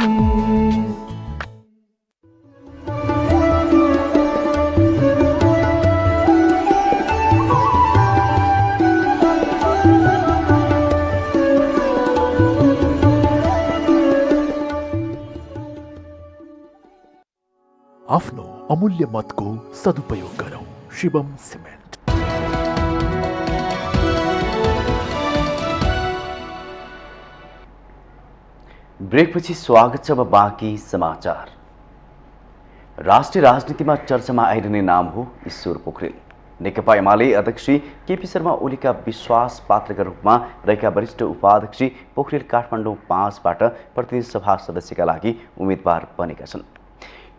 आफ्नो अमूल्य मतको सदुपयोग गरौँ। शिवम सिमेन्ट। ब्रेकपछि स्वागत छ। अब बाँकी समाचार। राष्ट्रिय राजनीतिमा चर्चामा आइरहने नाम हो ईश्वर पोखरेल। नेकपा एमाले अध्यक्ष केपी शर्मा ओलीका विश्वास पात्रका रूपमा रहेका वरिष्ठ उपाध्यक्ष पोखरेल काठमाडौँ 5बाट प्रतिनिधि सभा सदस्यका लागि उम्मेदवार बनेका छन्।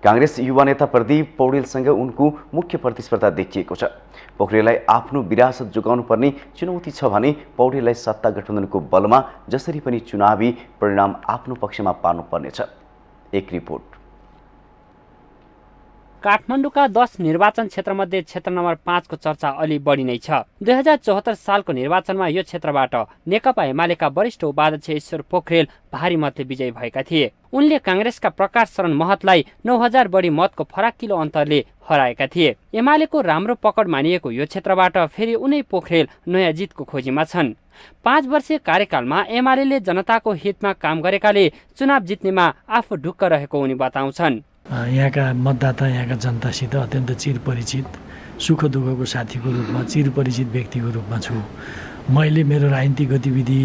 कांग्रेस युवा नेता प्रदीप पौडेलसँग उनको मुख्य प्रतिस्पर्धा देखिएको छ। पोखरेललाई आफ्नो विरासत जोगाउनु पर्ने चुनौती छ भने पौडेललाई सत्ता गठबन्धनको बलमा जसरी पनि चुनावी परिणाम आफ्नो पक्षमा पार्नुपर्नेछ। एक रिपोर्ट। काठमाडौँका 10 निर्वाचन क्षेत्रमध्ये क्षेत्र नम्बर 5 को चर्चा अलि बढी नै छ। 2074 सालको निर्वाचनमा यो क्षेत्रबाट नेकपा एमालेका वरिष्ठ उपाध्यक्ष ईश्वर पोखरेल भारी मतले विजयी भएका थिए। उनले कांग्रेसका प्रकाश शरण महतलाई 9000 बढी मतको फराकिलो अन्तरले हराएका थिए। एमालेको राम्रो पकड मानिएको यो क्षेत्रबाट फेरि उनै पोखरेल नयाँ जितको खोजीमा छन्। 5 वर्षीय कार्यकालमा एमालेले जनताको हितमा काम गरेकाले चुनाव जित्नेमा आफू ढुक्क रहेको उनी बताउँछन्। यहाँका मतदाता यहाँका जनतासित अत्यन्त चिरपरिचित सुख दुःखको साथीको रूपमा चिरपरिचित व्यक्तिको रूपमा छु। मैले मेरो राजनीतिक गतिविधि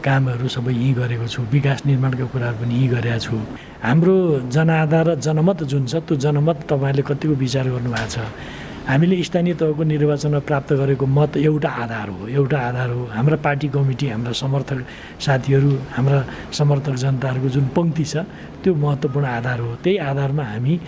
कामहरू सबै यहीँ गरेको छु। विकास निर्माणका कुराहरू पनि यहीँ गरेका छु। हाम्रो जनआधार र जनमत जुन छ त्यो जनमत तपाईँले कतिको विचार गर्नुभएको छ। हामीले स्थानीय तहको निर्वाचनमा प्राप्त गरेको मत एउटा आधार हो। हाम्रा पार्टी कमिटी, हाम्रा समर्थक साथीहरू, हाम्रा समर्थक जनताहरूको जुन पङ्क्ति छ त्यो महत्त्वपूर्ण आधार हो। त्यही आधारमा हामी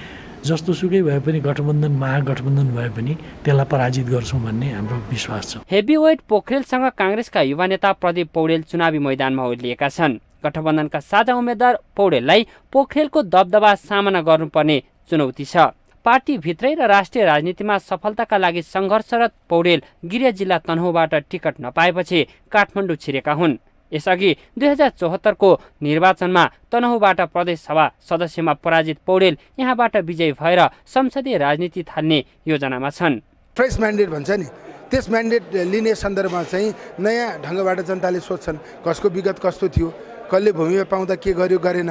जस्तो सुकै भए पनि गठबन्धन महागठबन्धन भए पनि त्यसलाई पराजित गर्छौँ भन्ने हाम्रो विश्वास छ। हेभीवेट पोखरेलसँग कांग्रेसका युवा नेता प्रदीप पौडेल चुनावी मैदानमा ओर्लिएका छन्। गठबन्धनका साझा उम्मेद्वार पौडेललाई पोखरेलको दबदबा सामना गर्नुपर्ने चुनौती छ। पार्टीभित्रै र राष्ट्रिय राजनीतिमा सफलताका लागि सङ्घर्षरत पौडेल गिरिया जिल्ला तनहुँबाट टिकट नपाएपछि काठमाडौँ छिरेका हुन्। यसअघि 2074 को निर्वाचनमा तनहुँबाट प्रदेश सभा सदस्यमा पराजित पौडेल यहाँबाट विजयी भएर संसदीय राजनीति थाल्ने योजनामा छन्। फ्रेस म्यान्डेट भन्छ नि, त्यस म्यान्डेट लिने सन्दर्भमा चाहिँ नयाँ ढङ्गबाट जनताले सोध्छन् कसको विगत कस्तो थियो, कसले भूमिमा पाउँदा के गर्यो गरेन,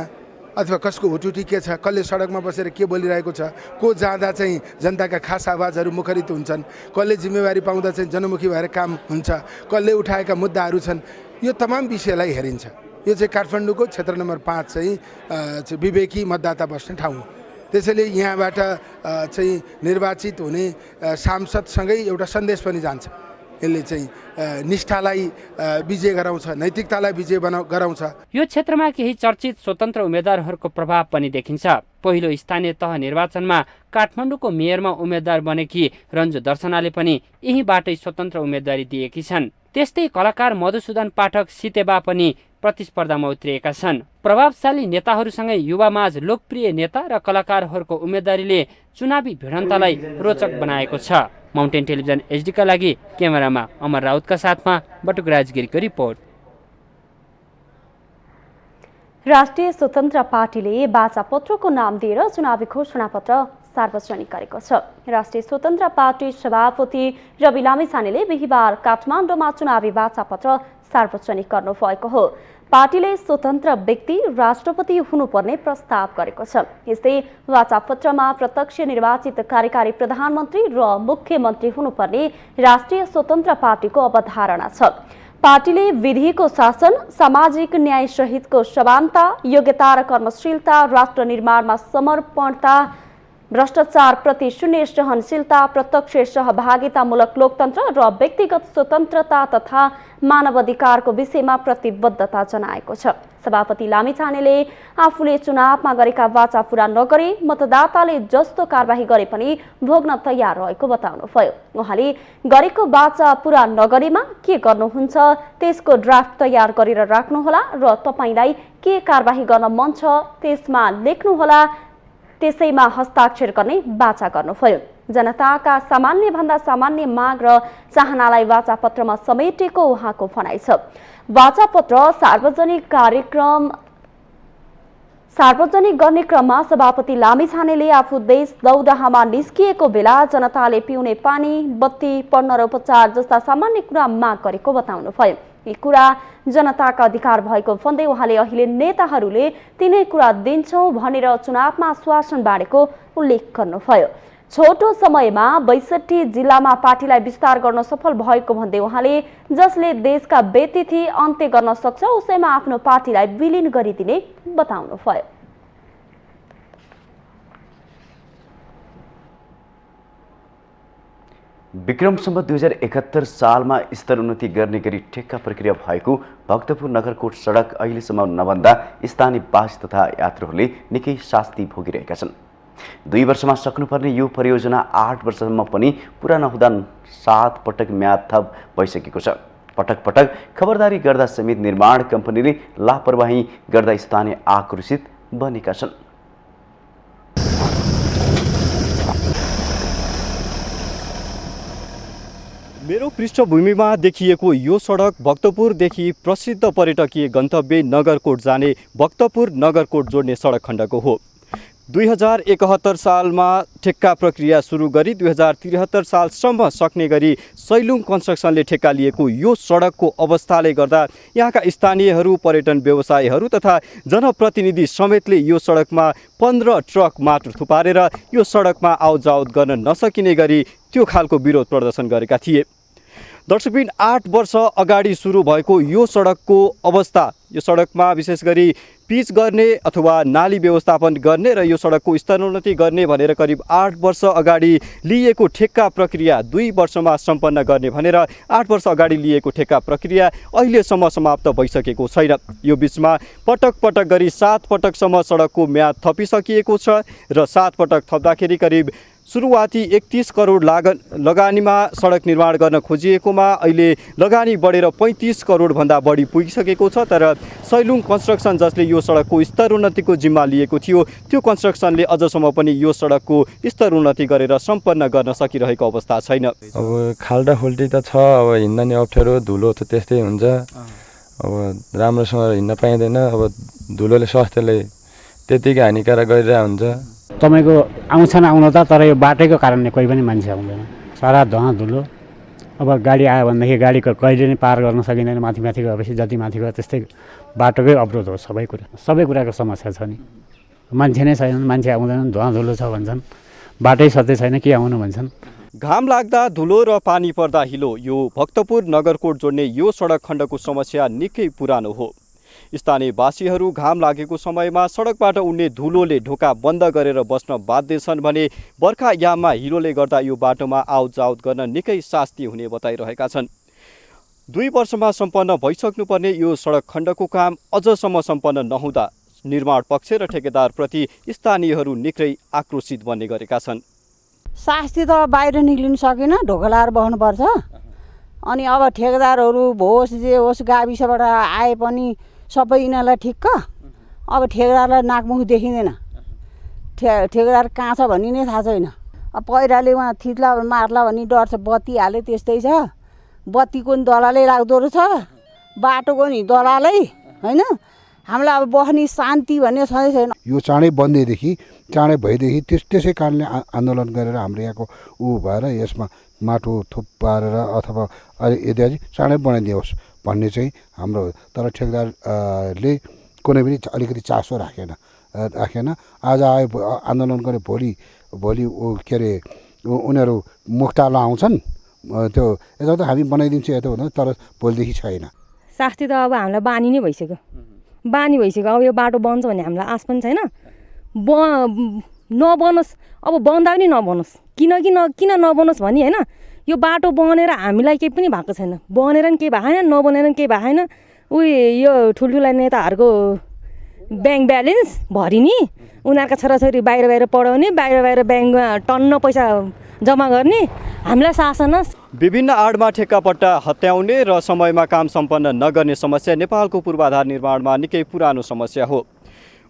अथवा कसको हुटुटी के छ, कसले सडकमा बसेर के बोलिरहेको छ, को जाँदा चाहिँ जनताका खास आवाजहरू मुखरित हुन्छन्, कसले जिम्मेवारी पाउँदा चाहिँ जनमुखी भएर काम हुन्छ, कसले उठाएका मुद्दाहरू छन्, यो तमाम विषयलाई हेरिन्छ। यो चाहिँ काठमाडौँको क्षेत्र नम्बर 5 चाहिँ विवेकी मतदाता बस्ने ठाउँ हो। त्यसैले यहाँबाट चाहिँ निर्वाचित हुने सांसदसँगै एउटा सन्देश पनि जान्छ। यसले चाहिँ निष्ठालाई विजय गराउँछ, नैतिकतालाई विजय गराउँछ। यो क्षेत्रमा केही चर्चित स्वतन्त्र उम्मेद्वारहरूको प्रभाव पनि देखिन्छ। पहिलो स्थानीय तह निर्वाचनमा काठमाडौँको मेयरमा उम्मेद्वार बनेकी रन्जु दर्शनाले पनि यहीँबाटै स्वतन्त्र उम्मेदवारी दिएकी छन्। त्यस्तै कलाकार मधुसूदन पाठक सितेबा पनि प्रतिस्पर्धामा उत्रिएका छन्। प्रभावशाली नेताहरूसँगै युवामाझ लोकप्रिय नेता र कलाकारहरूको उम्मेदवारीले चुनावी भिडन्तलाई रोचक बनाएको छ। माउन्टेन टेलिभिजन एचडीका लागि क्यामेरामा अमर राउतका साथमा बटुक राजगिरीको रिपोर्ट। राष्ट्रिय स्वतन्त्र पार्टीले बाचापत्रको नाम दिएर चुनावी घोषणापत्र सार्वजनिक गरेको छ। राष्ट्रिय स्वतन्त्र पार्टी सभापति रवि लामिछानेले बिहिबार काठमाडौँमा चुनावी बाचापत्र सार्वजनिक गर्नुभएको हो। पार्टीले स्वतन्त्र व्यक्ति राष्ट्रपति हुनुपर्ने प्रस्ताव गरेको छ। यस्तै वाचापत्रमा प्रत्यक्ष निर्वाचित कार्यकारी प्रधानमन्त्री र मुख्यमन्त्री हुनुपर्ने राष्ट्रिय स्वतन्त्र पार्टीको अवधारणा छ। पार्टीले विधिको शासन, सामाजिक न्याय सहितको समानता, योग्यता र कर्मशीलता, राष्ट्र निर्माणमा समर्पणता, भ्रष्टाचारप्रति शून्य सहनशीलता, प्रत्यक्ष सहभागितामूलक लोकतन्त्र र व्यक्तिगत स्वतन्त्रता तथा मानवाधिकारको विषयमा प्रतिबद्धता जनाएको छ। सभापति लामिछानेले आफूले चुनावमा गरेका वाचा पूरा नगरे मतदाताले जस्तो कारबाही गरे पनि भोग्न तयार रहेको बताउनुभयो। उहाँले गरेको वाचा पूरा नगरेमा के गर्नुहुन्छ त्यसको ड्राफ्ट तयार गरेर राख्नुहोला र तपाईलाई के कारबाही गर्न मन छ त्यसमा लेख्नुहोला, त्यसैमा हस्ताक्षर गर्ने वाचा गर्नुभयो। जनताका सामान्यभन्दा सामान्य माग र चाहनालाई वाचापत्रमा समेटेको उहाँको भनाइ छ। वाचापत्र सार्वजनिक गर्ने क्रममा सभापति लामिछानेले आफू देश दौडाहामा निस्किएको बेला जनताले पिउने पानी, बत्ती, पढ्न र उपचार जस्ता सामान्य कुरा माग गरेको बताउनुभयो। यी कुरा जनताका अधिकार भएको भन्दै उहाँले अहिले नेताहरूले तिनै कुरा दिन्छौँ भनेर चुनावमा आश्वासन बाँडेको उल्लेख गर्नुभयो। छोटो समयमा 62 जिल्लामा पार्टीलाई विस्तार गर्न सफल भएको भन्दै उहाँले जसले देशका व्यतिथि अन्त्य गर्न सक्छ उसैमा आफ्नो पार्टीलाई विलिन गरिदिने बताउनुभयो। विक्रम सम्वत 2071 सालमा स्तरोन्नति गर्ने गरी ठेक्का प्रक्रिया भएको भक्तपुर नगरकोट सडक अहिलेसम्म नबन्दा स्थानीयवासी तथा यात्रुहरूले निकै शास्ति भोगिरहेका छन्। 2 वर्षमा सक्नुपर्ने यो परियोजना 8 वर्षसम्म पनि पुरा नहुँदा 7 पटक म्याद थप भइसकेको छ। पटक पटक खबरदारी गर्दा समेत निर्माण कम्पनीले लापरवाही गर्दा स्थानीय आक्रोशित बनेका छन्। मेरो पृष्ठभूमिमा देखिएको यो सडक भक्तपुरदेखि प्रसिद्ध पर्यटकीय गन्तव्य नगरकोट जाने भक्तपुर नगरकोट जोड्ने सडक खण्डको हो। 2071 सालमा ठेक्का प्रक्रिया सुरु गरी 2073 सालसम्म सक्ने गरी सैलुङ कन्स्ट्रक्सनले ठेक्का लिएको यो सडकको अवस्थाले गर्दा यहाँका स्थानीयहरू, पर्यटन व्यवसायीहरू तथा जनप्रतिनिधि समेतले यो सडकमा 15 ट्रक माटो थुपारेर यो सडकमा आवतजावत गर्न नसकिने गरी त्यो खालको विरोध प्रदर्शन गरेका थिए। दर्शकबिन 8 वर्ष अगाडि सुरु भएको यो सडकको अवस्था, यो सडकमा विशेष गरी पिच गर्ने अथवा नाली व्यवस्थापन गर्ने र यो सडकको स्तरोन्नति गर्ने भनेर करिब 8 वर्ष अगाडि लिएको ठेक्का प्रक्रिया 2 वर्षमा सम्पन्न गर्ने भनेर 8 वर्ष अगाडि लिएको ठेक्का प्रक्रिया अहिलेसम्म समाप्त भइसकेको छैन। यो बिचमा पटक पटक गरी 7 पटकसम्म सडकको म्याद थपिसकिएको छ र 7 पटक थप्दाखेरि करिब सुरुवाती 31 करोड लगानीमा सडक निर्माण गर्न खोजिएकोमा अहिले लगानी बढेर 35 करोडभन्दा बढी पुगिसकेको छ। तर सैलुङ कन्स्ट्रक्सन जसले यो सडकको स्तरोन्नतिको जिम्मा लिएको थियो त्यो कन्स्ट्रक्सनले अझसम्म पनि यो सडकको स्तरोन्नति गरेर सम्पन्न गर्न सकिरहेको अवस्था छैन। अब खाल्डा खुल्टी त छ, अब हिँड्न नि अप्ठ्यारो, धुलो त त्यस्तै हुन्छ, अब राम्रोसँग हिँड्न पाइँदैन, अब धुलोले स्वास्थ्यलाई त्यतिकै हानिकारक गरिरहेको हुन्छ। तपाईँको आउँछन् आउन त, तर यो बाटैको कारणले कोही पनि मान्छे आउँदैन, सारा धुवा धुलो। अब गाडी आयो भनेदेखि गाडीको कहिले नै पार गर्न सकिँदैन, माथि माथि गएपछि जति माथि गयो त्यस्तै बाटोकै अवरोध हो। सबै कुराको समस्या छ नि, मान्छे नै छैनन्, मान्छे आउँदैनन्, धुवा धुलो छ भन्छन्, बाटै सधैँ छैन के आउनु भन्छन्। घाम लाग्दा धुलो र पानी पर्दा हिलो, यो भक्तपुर नगरकोट जोड्ने यो सडक खण्डको समस्या निकै पुरानो हो। स्थानीयवासीहरू घाम लागेको समयमा सडकबाट उड्ने धुलोले ढोका बन्द गरेर बस्न बाध्य छन् भने बर्खा याममा हिलोले गर्दा यो बाटोमा आवतजावत गर्न निकै शास्ति हुने बताइरहेका छन्। 2 वर्षमा सम्पन्न भइसक्नुपर्ने यो सडक खण्डको काम अझसम्म सम्पन्न नहुँदा निर्माण पक्ष र ठेकेदारप्रति स्थानीयहरू निकै आक्रोशित बन्ने गरेका छन्। शास्ति त बाहिर निक्लिन सकेन, ढोका लाएर बस्नुपर्छ। अनि अब ठेकेदारहरू होस् जे होस् गाविसबाट आए पनि सबै यिनीहरूलाई ठिक्क। अब ठेकेदारलाई नाकमुख देखिँदैन, ठेकेदार कहाँ छ भन्ने नै थाहा छैन। अब पहिराले उहाँ थिच्ला मार्ला भन्ने डर छ, बत्ती हाले त्यस्तै छ, बत्तीको नि दलालै लाग्दो रहेछ, बाटोको नि दलालै होइन। हामीलाई अब बस्ने शान्ति भन्ने छँदै छैन। यो चाँडै बन्देदेखि चाँडै भएदेखि त्यसै कारणले आन्दोलन गरेर हाम्रो यहाँको भएर यसमा माटो थुपारेर अथवा इत्यादि चाँडै बनाइदियोस् भन्ने चाहिँ हाम्रो, तर ठेकेदारले कुनै पनि अलिकति चासो राखेन। आज आयो आन्दोलन गरे, भोलि के अरे उनीहरू मुखटालो आउँछन्, त्यो यता त हामी बनाइदिन्छौँ यता हुँदैन, तर भोलिदेखि छैन। शास्ति त अब हामीलाई बानी नै भइसक्यो, अब यो बाटो बन्छ भन्ने हामीलाई आश पनि छैन। नबनोस्, अब बन्दा पनि नबनोस्, किन नबनोस् भने होइन, यो बाटो बनेर हामीलाई केही पनि भएको छैन, बनेर पनि केही भएको छैन, नबनेर पनि केही भएको छैन। यो ठुल्ठुला नेताहरूको ब्याङ्क ब्यालेन्स भरिने, उनीहरूका छोराछोरी बाहिर पढाउने, बाहिर ब्याङ्कमा टन्न पैसा जम्मा गर्ने, हामीलाई शासन। विभिन्न आडमा ठेक्कापट्टा हत्याउने र समयमा काम सम्पन्न नगर्ने समस्या नेपालको पूर्वाधार निर्माणमा निकै पुरानो समस्या हो।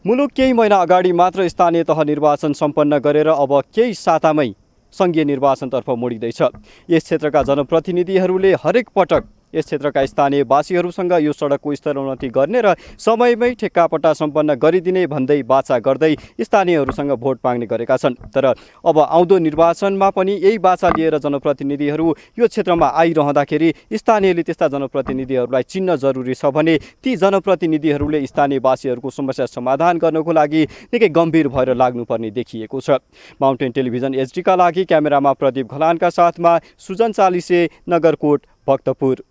मुलुक केही महिना अगाडि मात्र स्थानीय तह निर्वाचन सम्पन्न गरेर अब केही सातामै सङ्घीय निर्वाचनतर्फ मोडिँदैछ। यस क्षेत्रका जनप्रतिनिधिहरूले हरेक पटक यस क्षेत्रका स्थानीयवासीहरूसँग यो सडकको स्तरोन्नति गर्ने र समयमै ठेक्कापट्टा सम्पन्न गरिदिने भन्दै बाचा गर्दै स्थानीयहरूसँग भोट माग्ने गरेका छन्। तर अब आउँदो निर्वाचनमा पनि यही बाचा लिएर जनप्रतिनिधिहरू यो क्षेत्रमा आइरहँदाखेरि स्थानीयले त्यस्ता जनप्रतिनिधिहरूलाई चिन्न जरुरी छ भने ती जनप्रतिनिधिहरूले स्थानीयवासीहरूको समस्या समाधान गर्नको लागि निकै गम्भीर भएर लाग्नुपर्ने देखिएको छ। माउन्टेन टेलिभिजन एचडीका लागि क्यामेरामा प्रदीप घलानका साथमा सुजन चालिसे, नगरकोट, भक्तपुर।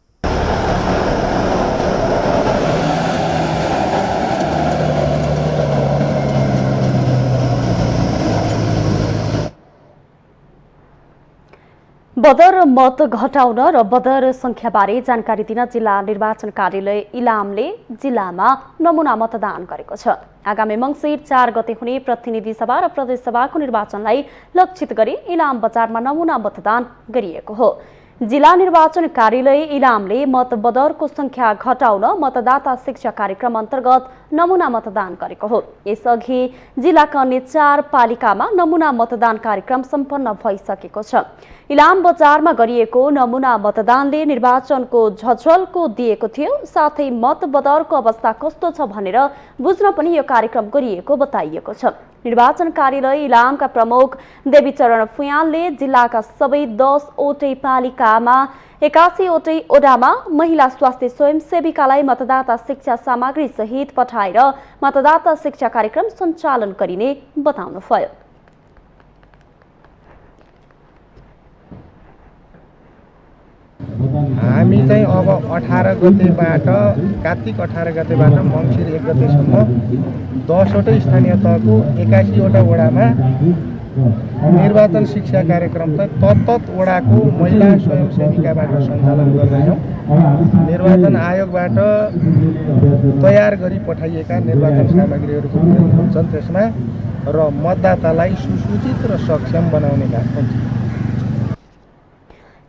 बदर मत घटाउन र बदर सङ्ख्याबारे जानकारी दिन जिल्ला निर्वाचन कार्यालय इलामले जिल्लामा नमुना मतदान गरेको छ। आगामी मङ्सिर 4 गते हुने प्रतिनिधि सभा र प्रदेश सभाको निर्वाचनलाई लक्षित गरी इलाम बजारमा नमुना मतदान गरिएको हो। जिल्ला निर्वाचन कार्यालय इलामले मतबदरको सङ्ख्या घटाउन मतदाता शिक्षा कार्यक्रम अन्तर्गत नमुना मतदान गरेको हो। यसअघि जिल्लाका अन्य 4 पालिकामा नमुना मतदान कार्यक्रम सम्पन्न भइसकेको छ। इलाम बजारमा गरिएको नमुना मतदानले निर्वाचनको झझल्को दिएको थियो। साथै मतबदरको अवस्था कस्तो छ भनेर बुझ्न पनि यो कार्यक्रम गरिएको बताइएको छ। निर्वाचन कार्यालय इलामका प्रमुख देवीचरण फुयालले जिल्लाका सबै 10 वटै पालिकामा 81 वटै ओडामा महिला स्वास्थ्य स्वयंसेविकालाई मतदाता शिक्षा सामग्री सहित पठाएर मतदाता शिक्षा कार्यक्रम सञ्चालन गरिने बताउनुभयो। हामी चाहिँ अब 18 गतेबाट कार्तिक 18 गतेबाट मङ्सिर 1 गतेसम्म 10 वटै स्थानीय तहको 81 वटा वडामा निर्वाचन शिक्षा कार्यक्रम त तत्त वडाको महिला स्वयंसेविकाबाट सञ्चालन गर्दैछौँ। निर्वाचन आयोगबाट तयार गरी पठाइएका निर्वाचन सामग्रीहरूको प्रयोग हुन्छन् त्यसमा र मतदातालाई सुसूचित र सक्षम बनाउने काम हुन्छ।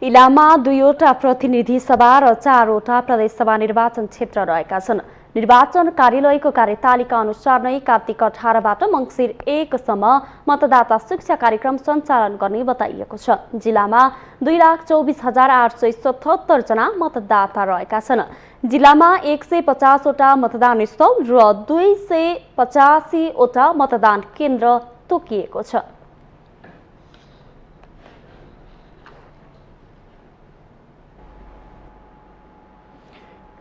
इलाममा 2 वटा प्रतिनिधि सभा र 4 वटा प्रदेश सभा निर्वाचन क्षेत्र रहेका छन्। निर्वाचन कार्यालयको कार्यतालिका अनुसार नै कार्तिक 18बाट मङ्सिर 1 सम्म मतदाता शिक्षा कार्यक्रम सञ्चालन गर्ने बताइएको छ। जिल्लामा 2,24,877 जना मतदाता रहेका छन्। जिल्लामा 150 वटा मतदान स्थल र 285 वटा मतदान केन्द्र तोकिएको छ।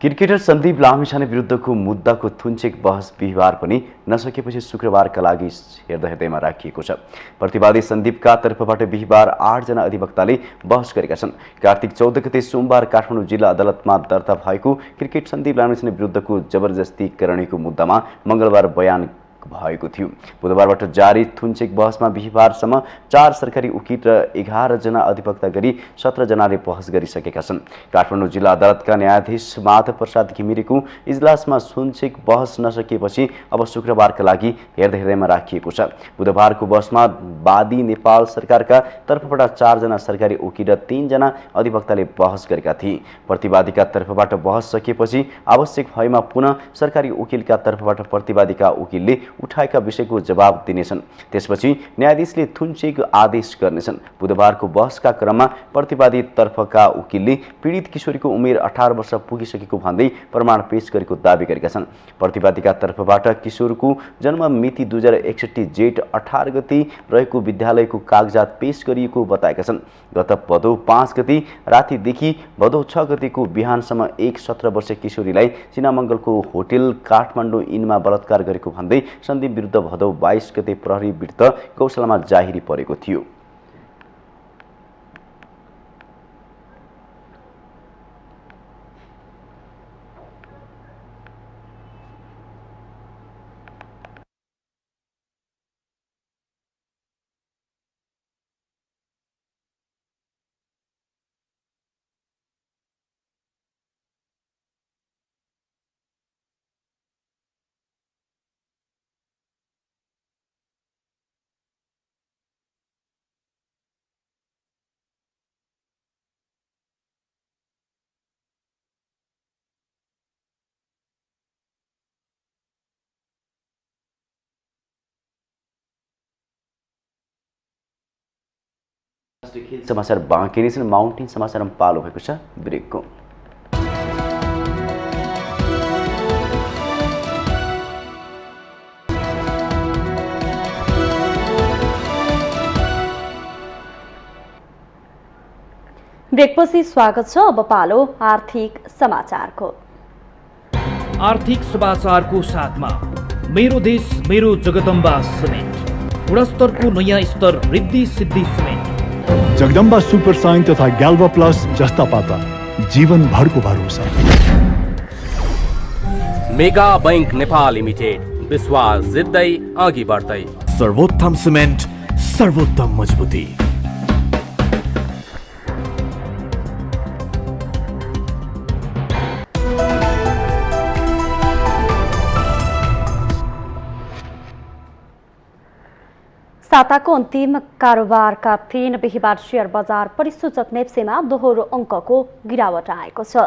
क्रिकेटर सन्दीप लामिछाने विरुद्धको मुद्दाको थुन्चेक बहस बिहिबार पनि नसकेपछि शुक्रबारका लागि हेर्दैमा राखिएको छ। प्रतिवादी सन्दीपका तर्फबाट बिहिबार 8 जना अधिवक्ताले बहस गरेका छन्। कार्तिक 14 गते सोमबार काठमाडौँ जिल्ला अदालतमा दर्ता भएको क्रिकेट सन्दीप लामिछाने विरुद्धको जबरजस्तीकरणीको मुद्दामा मङ्गलबार बयान भएको थियो। बुधबारबाट जारी थुन्चेक बहसमा बिहिबारसम्म 4 सरकारी वकिल र 11 जना अधिवक्ता गरी 17 जनाले बहस गरिसकेका छन्। काठमाडौँ जिल्ला अदालतका न्यायाधीश माधव प्रसाद घिमिरेको इजलासमा थुन्चेक बहस नसकेपछि अब शुक्रबारका लागि हेर्दैमा राखिएको छ। बुधबारको बहसमा वादी नेपाल सरकारका तर्फबाट 4 जना सरकारी वकिल र 3 जना अधिवक्ताले बहस गरेका थिए। प्रतिवादीका तर्फबाट बहस सकिएपछि आवश्यक भएमा पुनः सरकारी वकिलका तर्फबाट प्रतिवादीका वकिलले उठाएका विषयको जवाब दिनेछन्। त्यसपछि न्यायाधीशले थुन्चेक आदेश गर्नेछन्। बुधबारको बहसका क्रममा प्रतिवादी तर्फका वकिलले पीडित किशोरीको उमेर 18 वर्ष पुगिसकेको भन्दै प्रमाण पेश गरेको दावी गरेका छन्। प्रतिवादीका तर्फबाट किशोरको जन्म मिति 2061 जेठ 18 गते रहेको विद्यालयको कागजात पेश गरिएको बताएका छन्। गत भदौ 5 गते रातिदेखि भदौ 6 गतेको बिहानसम्म एक 17 वर्षीय किशोरीलाई चिनामङ्गलको होटेल काठमाडौँ इनमा बलात्कार गरेको भन्दै सन्दीप विरुद्ध भदौ 22 गते प्रहरी विरुद्ध गौशालामा जाहेरी परेको थियो। अन्तर्राष्ट्रिय खेल समाचार बाँकी नै छन्। माउन्टेन समाचारमा पालो भएको छ ब्रेकको। ब्रेकपछि स्वागत छ। अब पालो आर्थिक समाचारको। आर्थिक समाचारको साथमा मेरो देश मेरो जगदम्बा सिमेन्ट, गुणस्तरको नयाँ स्तर Riddhi Siddhi cement, Jagadamba super sign तथा ग्याल्भा प्लस जस्ता पाता जीवनभरको भरोसा। मेगा बैंक नेपाल लिमिटेड, विश्वास जित्दै अघि बढ्दै। सर्वोत्तम सिमेन्ट, सर्वोत्तम मजबुती। साताको अन्तिम कारोबारका 3 बिहीबार शेयर बजार परिसूचक नेप्सेमा दोहोरो अङ्कको गिरावट आएको छ।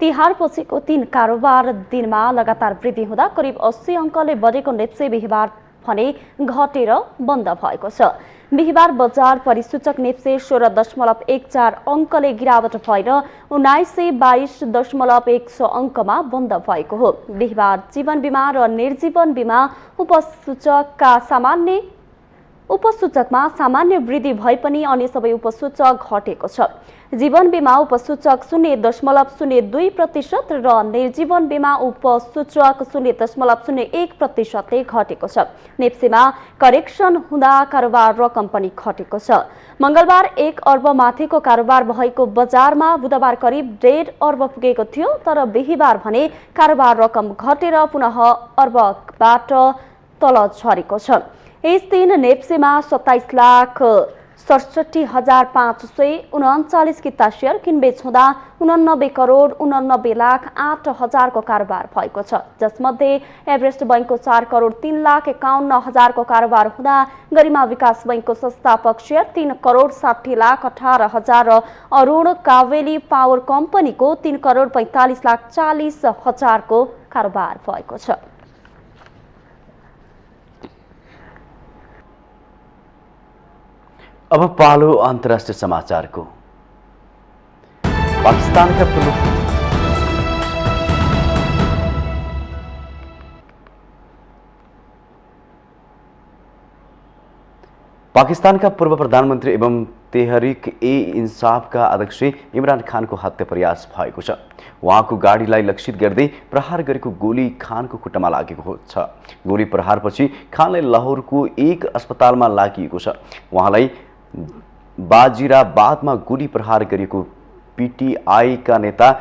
तिहार पछिको 3 कारोबार दिनमा लगातार वृद्धि हुँदा करिब 80 अङ्कले बढेको नेप्से बिहीबार भने घटेर बन्द भएको छ। बिहीबार बजार परिसूचक नेप्से 16.14 अङ्कले गिरावट भएर 1922.100 अङ्कमा बन्द भएको हो। बिहीबार जीवन बिमा र निर्जीवन बिमा उपसूचकमा सामान्य वृद्धि भए पनि अन्य सबै उपसूचक घटेको छ। जीवन बिमा उपसूचक 0.02% र निर्जीवन बिमा उपसूचक 0.01%ले घटेको छ। नेप्सेमा करेक्सन हुँदा कारोबार रकम पनि घटेको छ। मंगलबार 1 अर्ब माथिको कारोबार भएको बजारमा बुधबार करिब 1.5 अर्ब पुगेको थियो, तर बिहीबार भने कारोबार रकम घटेर पुनः अर्बबाट तल झरेको छ। यस दिन नेप्सेमा 27,67,539 किता शेयर किनबेच हुँदा 89,89,08,000 को कारोबार भएको छ, जसमध्ये एभरेस्ट बैंकको 4,03,51,000 को कारोबार हुँदा गरिमा विकास बैंकको संस्थापक शेयर 3,60,18,000 र अरुण कावेली पावर कम्पनीको 3,45,40,000 को कारोबार भएको छ। अब पालो अन्तर्राष्ट्रिय समाचारको। पाकिस्तानका पूर्व प्रधानमन्त्री एवं तेहरिक ए इन्साफका अध्यक्ष इमरान खानको हत्या प्रयास भएको छ। उहाँको गाडीलाई लक्षित गर्दै प्रहार गरेको गोली खानको खुट्टामा लागेको छ। गोली प्रहारपछि खानलाई लाहोरको एक अस्पतालमा लागिएको छ। उहाँलाई बाजिराबादमा गोली प्रहार गरिएको पीटीआईका नेता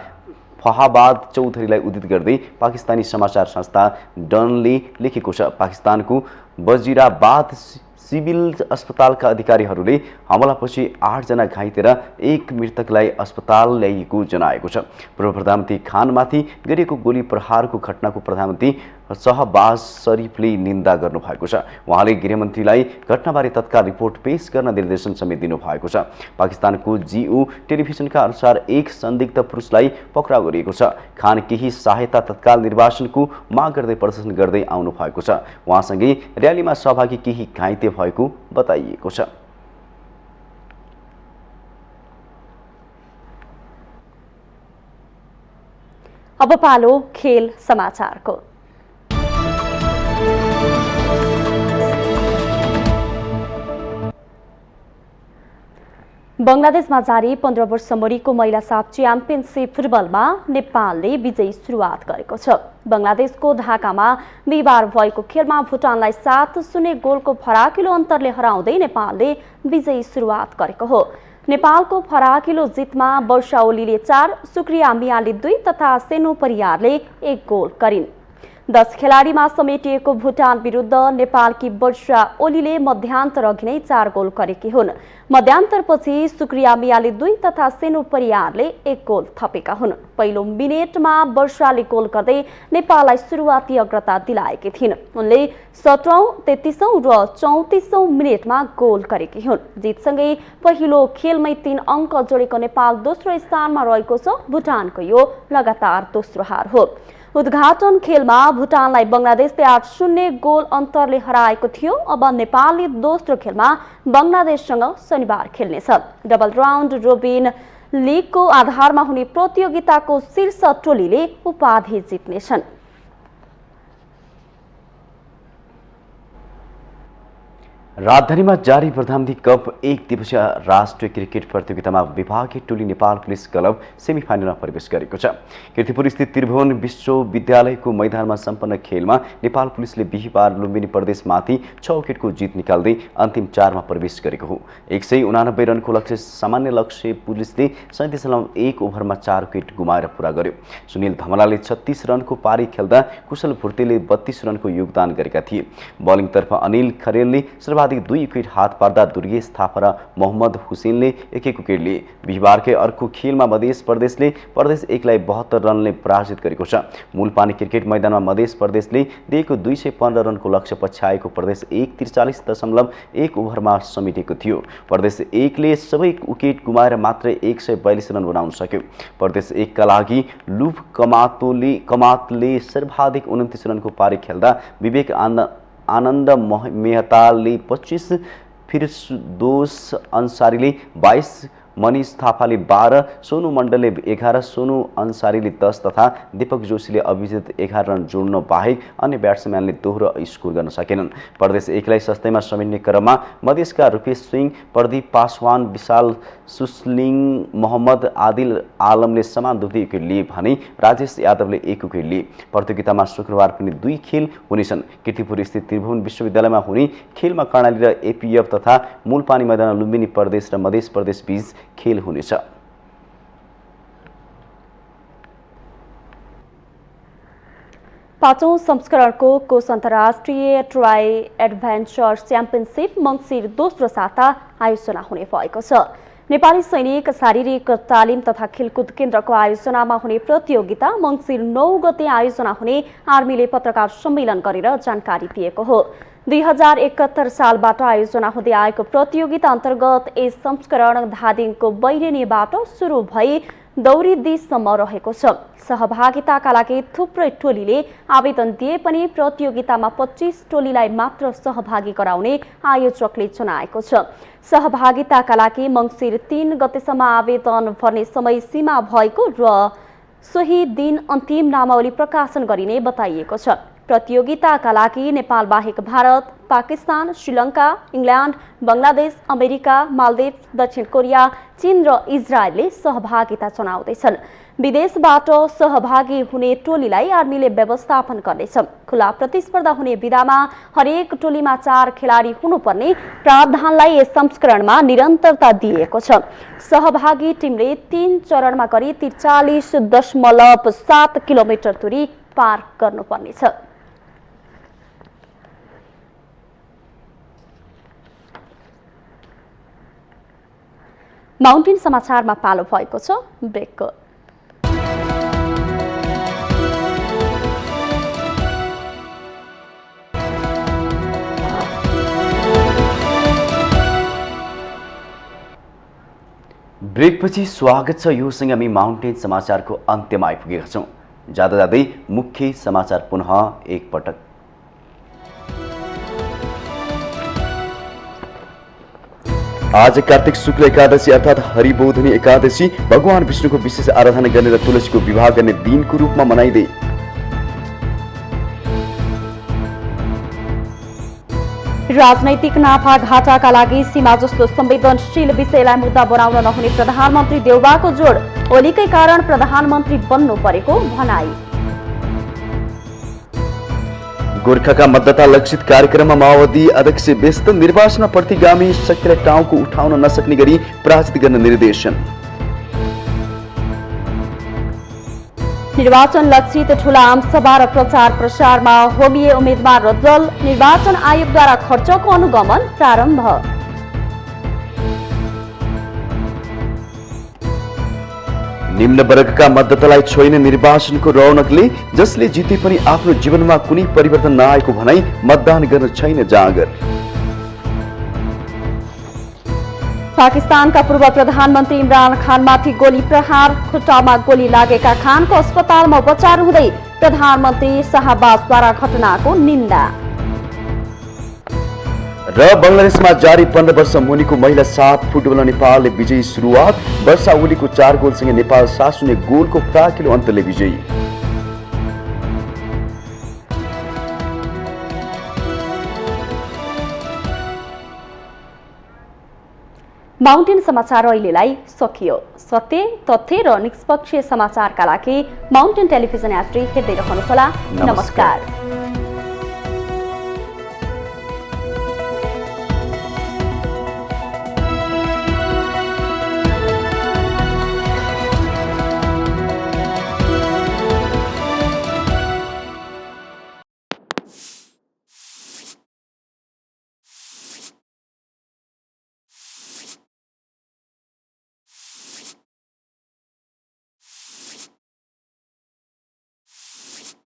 फहाबाद चौधरीलाई उद्धृत गर्दै पाकिस्तानी समाचार संस्था डनले लेखेको छ। पाकिस्तानको बजिराबाद सिभिल अस्पतालका अधिकारीहरूले हमलापछि 8 जना घाइते र 1 मृतकलाई अस्पताल ल्याइएको जनाएको छ। पूर्व प्रधानमन्त्री खानमाथि गरिएको गोली प्रहारको घटनाको प्रधानमन्त्री शहबाज शरीफले निन्दा गर्नुभएको छ। उहाँले गृहमन्त्रीलाई घटनाबारे तत्काल रिपोर्ट पेश गर्न निर्देशन समेत दिनुभएको छ। पाकिस्तानको जीओ टेलिभिजनका अनुसार एक संदिग्ध पुरुषलाई पक्राउ गरिएको छ। खान केही सहायता तत्काल निर्वाचनको माग गर्दै प्रदर्शन गर्दै आउनु भएको छ। उहाँसँगै र्यालीमा सहभागी केही घाइते भएको बताइएको छ। अब पालो खेल समाचारको। बंगलादेशमा जारी 15 वर्ष मुनिको महिला साफ च्याम्पियनशिप फुटबलमा नेपालले विजयी सुरुवात गरेको छ। बंगलादेशको ढाकामा बिहीबार भएको खेलमा भुटानलाई 7-0 गोलको फराकिलो अन्तरले हराउँदै नेपालले विजयी सुरुवात गरेको हो। नेपालको फराकिलो जितमा वर्षा ओलीले 4, सुक्रिया मियाले 2 तथा सेनु परियारले 1 गोल गरिन्। 10 खेलाडीमा समेटिएको भुटान विरुद्ध नेपालकी वर्षा ओलीले मध्यान्तर अघि नै 4 गोल गरेकी हुन्। मध्यान्तरपछि सुक्रिया मियाले 2 तथा सेनु परियारले 1 गोल थपेका हुन्। पहिलो मिनेटमा वर्षाले गोल गर्दै नेपाललाई सुरुवाती अग्रता दिलाएकी थिइन्। उनले 17औं, 33औं र 34औं मिनेटमा गोल गरेकी हुन्। जितसँगै पहिलो खेलमै 3 अङ्क जोडेको नेपाल दोस्रो स्थानमा रहेको छ। भुटानको यो लगातार दोस्रो हार हो। उद्घाटन खेलमा भुटानलाई बङ्गलादेशले 8-0 गोल अन्तरले हराएको थियो। अब नेपालले दोस्रो खेलमा बङ्गलादेशसँग शनिबार खेल्नेछ। डबल राउन्ड रोबिन लिगको आधारमा हुने प्रतियोगिताको शीर्ष टोलीले उपाधि जित्नेछन्। राजधानीमा जारी प्रधानमन्त्री कप 1 दिवसीय राष्ट्रिय क्रिकेट प्रतियोगितामा विभागीय टोली नेपाल पुलिस क्लब सेमिफाइनलमा प्रवेश गरेको छ। कीर्तिपुर स्थित त्रिभुवन विश्वविद्यालयको मैदानमा सम्पन्न खेलमा नेपाल पुलिसले बिहीबार लुम्बिनी प्रदेशमाथि 6 विकेटको जित निकाल्दै अन्तिम 4 मा प्रवेश गरेको हो। 189 रनको लक्ष्य सामान्य लक्ष्य पुलिसले 37.1 ओभरमा 4 विकेट गुमाएर पूरा गर्यो। सुनिल धमलाले 36 रनको पारी खेल्दा कुशल भुर्तेले 32 रनको योगदान गरेका थिए। बलिङतर्फ अनिल खरेलले सर्वाधिक 2 विकेट हात पार्दा दुर्गेश थापा र मोहम्मद हुसेनले 1-1 विकेट लिए। बिहीबारकै अर्को खेलमा मध्य प्रदेशले प्रदेश 1 लाई 72 रनले पराजित गरेको छ। मूलपानी क्रिकेट मैदानमा मध्य प्रदेशले दिएको 215 रनको लक्ष्य पछ्याएको प्रदेश 1 43.1 ओभरमा समेटेको थियो। प्रदेश 1 ले सबै विकेट गुमाएर मात्र 142 रन बनाउन सक्यो। प्रदेश 1 का लागि लुभ कमातले सर्वाधिक 29 रनको पारी खेल्दा विवेक आनन्द मेहताले 25, फिरदोस अन्सारीले 22, मनिष थापाले 12, सोनु मण्डलले 11, सोनु अन्सारीले 10 तथा दीपक जोशीले अभिजित 11 रन जोड्न बाहेक अन्य ब्याट्सम्यानले दोहोरो स्कोर गर्न सकेनन्। प्रदेश 1 लाई सस्तैमा समेट्ने क्रममा मधेसका रूपेश सिंह, प्रदीप पासवान, विशाल सुस्लिङ, मोहम्मद आदिल आलमले समान 2 विकेट लिए भने राजेश यादवले 1 विकेट लिए। प्रतियोगितामा शुक्रबार पनि 2 खेल हुनेछन्। कीर्तिपुर स्थित त्रिभुवन विश्वविद्यालयमा हुने खेलमा कर्णाली र एपीएफ तथा मूलपानी मैदानमा लुम्बिनी प्रदेश र मध्य प्रदेश बीच खेल हुनेछ। पाँचौं संस्करणको कोष अन्तर्राष्ट्रिय ट्राई एडभेन्चर च्याम्पियनसिप मङ्सिर दोस्रो साता आयोजना हुने भएको छ। नेपाली सैनिक शारीरिक तालिम तथा खेलकुद केन्द्रको आयोजनामा हुने प्रतियोगिता मङ्सिर 9 गते आयोजना हुने आर्मीले पत्रकार सम्मेलन गरेर जानकारी दिएको हो। 2071 सालबाट आयोजना हुँदै आएको प्रतियोगिता अन्तर्गत यस संस्करण धादिङको बैरेनीबाट सुरु भई दौरीदीसम्म रहेको छ। सहभागिताका लागि थुप्रै टोलीले आवेदन दिए पनि प्रतियोगितामा 25 टोलीलाई मात्र सहभागी गराउने आयोजकले जनाएको छ। सहभागिताका लागि मङ्सिर 3 गतेसम्म आवेदन भर्ने समय सीमा भएको र सोही दिन अन्तिम नामावली प्रकाशन गरिने बताइएको छ। प्रतियोगिताका लागि नेपाल बाहेक भारत, पाकिस्तान, श्रीलङ्का, इङ्ल्यान्ड, बङ्गलादेश, अमेरिका, मालदिव, दक्षिण कोरिया, चीन र इजरायलले सहभागिता जनाउँदैछन्। विदेशबाट सहभागी हुने टोलीलाई आर्मीले व्यवस्थापन गर्नेछ। खुला प्रतिस्पर्धा हुने विधामा हरेक टोलीमा 4 खेलाडी हुनुपर्ने प्रावधानलाई यस संस्करणमा निरन्तरता दिएको छ। सहभागी टिमले 3 चरणमा गरी 43.7 किलोमिटर दूरी पार गर्नुपर्नेछ। माउन्टेन समाचारमा पालो भएको छ ब्रेकको। ब्रेकपछि स्वागत छ। यो सँगै हामी माउन्टेन समाचारको अन्त्यमा आइपुगेका छौँ। जाँदा जाँदै मुख्य समाचार पुनः एकपटक। आज कार्तिक शुक्ल एकादशी अर्थात् हरिबोधिनी एकादशी भगवान विष्णुको विशेष आराधना गर्ने र तुलसीको विवाह गर्ने दिनको रूपमा मनाइँदै राजनैतिक नाफाघाटाका लागि सीमा जस्तो संवेदनशील विषयलाई मुद्दा बनाउन नहुने प्रधानमन्त्री देउबाको जोड। ओलीकै कारण प्रधानमन्त्री बन्नु परेको भनाई। गोर्खाका मतदाता लक्षित कार्यक्रममा माओवादी अध्यक्ष व्यस्त, निर्वाचनमा प्रतिगामी शक्तिलाई टाउको उठाउन नसक्ने गरी पराजित गर्न निर्देशन। निर्वाचन लक्षित ठूला आमसभा र प्रचार प्रसारमा होमिए उम्मेद्वार र दल, निर्वाचन आयोगद्वारा खर्चको अनुगमन प्रारम्भ। निम्न वर्गका मतदातालाई छोइन निर्वाचनको रौनकले, जसले जिते पनि आफ्नो जीवनमा कुनै परिवर्तन नआएको भनाई, मतदान गर्न छैन जाँगर। पाकिस्तानका पूर्व प्रधानमन्त्री इमरान खानमाथि गोली प्रहार, खुट्टामा गोली लागेका खानको अस्पतालमा उपचार हुँदै प्रधानमन्त्री शाहबाजद्वारा घटनाको निन्दा। र बङ्गलादेशमा जारी 15 वर्ष मुनिको महिला साफ फुटबलमा नेपालले विजयी सुरुवात, वर्षा ओलीको 4 गोलसँगै नेपाल 7-0 गोलको फराकिलो अन्तरले विजयी। माउन्टेन समाचार अहिलेलाई सकियो। सत्य, तथ्य र निष्पक्ष समाचारका लागि माउन्टेन टेलिभिजन यात्री हेर्दै रहनुहोला। नमस्कार।